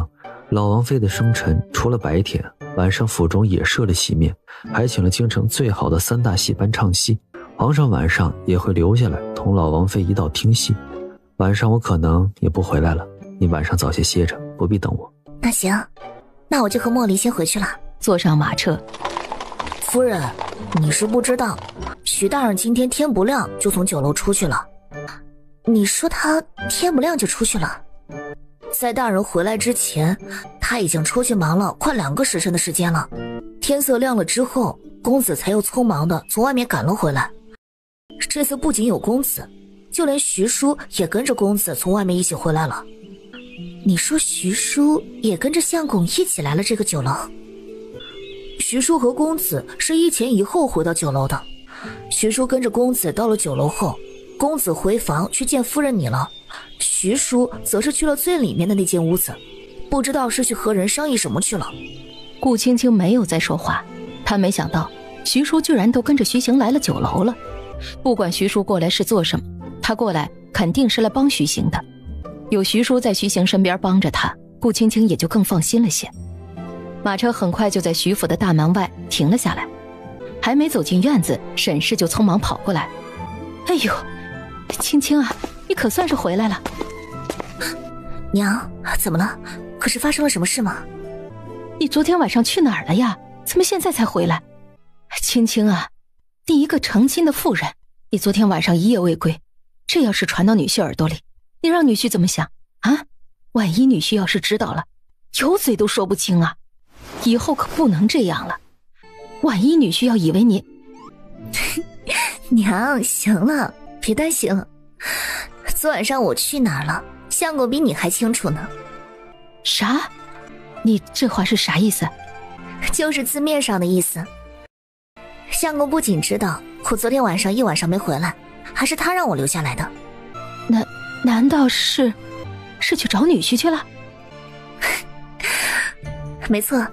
老王妃的生辰除了白天，晚上府中也设了席面，还请了京城最好的3大戏班唱戏。皇上晚上也会留下来同老王妃一道听戏。晚上我可能也不回来了，你晚上早些歇着，不必等我。那行，那我就和茉莉先回去了。坐上马车。夫人，你是不知道，徐大人今天天不亮就从酒楼出去了。你说他天不亮就出去了？在大人回来之前，他已经出去忙了快2个时辰的时间了。天色亮了之后，公子才又匆忙的从外面赶了回来。这次不仅有公子，就连徐叔也跟着公子从外面一起回来了。你说徐叔也跟着相公一起来了这个酒楼？徐叔和公子是一前一后回到酒楼的。徐叔跟着公子到了酒楼后，公子回房去见夫人你了，徐叔则是去了最里面的那间屋子，不知道是去和人商议什么去了。顾青青没有再说话，她没想到徐叔居然都跟着徐行来了酒楼了。不管徐叔过来是做什么，他过来肯定是来帮徐行的。有徐叔在徐行身边帮着他，顾青青也就更放心了些。马车很快就在徐府的大门外停了下来，还没走进院子，沈氏就匆忙跑过来。哎呦，青青啊，你可算是回来了。娘，怎么了？可是发生了什么事吗？你昨天晚上去哪儿了呀？怎么现在才回来？青青啊，你一个成亲的妇人，你昨天晚上一夜未归，这要是传到女婿耳朵里，你让女婿怎么想啊？万一女婿要是知道了，有嘴都说不清啊！以后可不能这样了，万一女婿要以为你……娘，行了，别担心了。昨晚上我去哪儿了，相公比你还清楚呢。啥？你这话是啥意思？就是字面上的意思。相公不仅知道我昨天晚上一晚上没回来，还是他让我留下来的。难道是去找女婿去了？没错，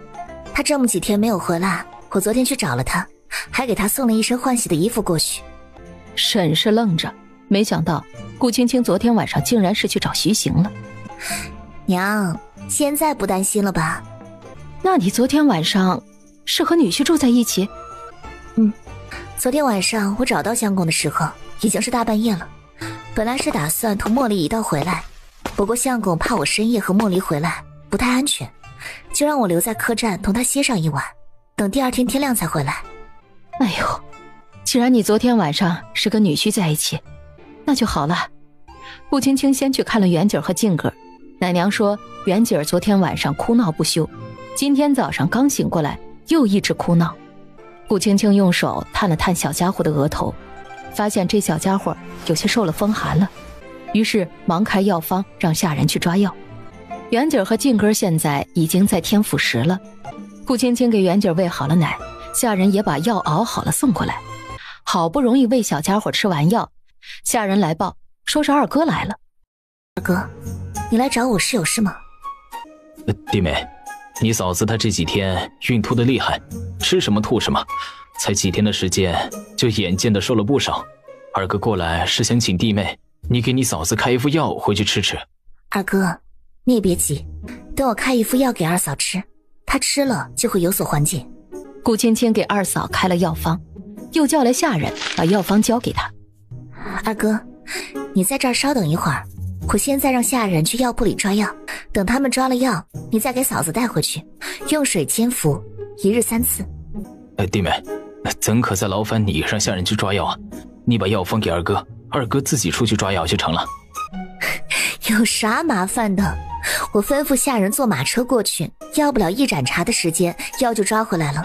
他这么几天没有回来，我昨天去找了他，还给她送了一身换洗的衣服过去。沈氏愣着，没想到顾青青昨天晚上竟然是去找徐行了。娘，现在不担心了吧？那你昨天晚上是和女婿住在一起？昨天晚上我找到相公的时候已经是大半夜了，本来是打算同茉莉一道回来，不过相公怕我深夜和茉莉回来不太安全，就让我留在客栈同他歇上一晚，等第二天天亮才回来。哎呦，既然你昨天晚上是跟女婿在一起，那就好了。顾青青先去看了袁景和静哥，奶娘说袁景昨天晚上哭闹不休，今天早上刚醒过来又一直哭闹。顾青青用手探了探小家伙的额头，发现这小家伙有些受了风寒了，于是忙开药方让下人去抓药。袁景和静哥现在已经在天府石了，顾青青给袁景喂好了奶，下人也把药熬好了送过来。好不容易喂小家伙吃完药，下人来报说是二哥来了。二哥，你来找我是有事吗？弟妹，你嫂子她这几天孕吐的厉害，吃什么吐什么，才几天的时间就眼见的瘦了不少。二哥过来是想请弟妹你给你嫂子开一副药回去吃吃。二哥，你也别急，等我开一副药给二嫂吃，她吃了就会有所缓解。顾青青给二嫂开了药方，又叫来下人把药方交给她。二哥，你在这儿稍等一会儿，我现在让下人去药铺里抓药，等他们抓了药，你再给嫂子带回去，用水煎服，1日3次。弟妹，怎可再劳烦你让下人去抓药啊？你把药方给二哥，二哥自己出去抓药就成了。有啥麻烦的？我吩咐下人坐马车过去，要不了1盏茶的时间，药就抓回来了。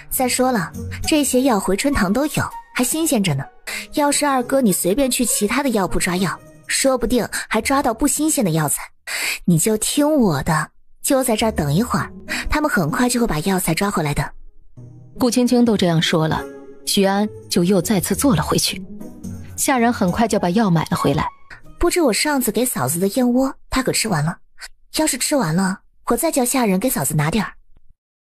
再说了，这些药回春堂都有，还新鲜着呢。要是二哥你随便去其他的药铺抓药，说不定还抓到不新鲜的药材。你就听我的，就在这儿等一会儿，他们很快就会把药材抓回来的。顾青青都这样说了，徐安就又再次坐了回去。下人很快就把药买了回来。不知我上次给嫂子的燕窝，她可吃完了？要是吃完了，我再叫下人给嫂子拿点儿。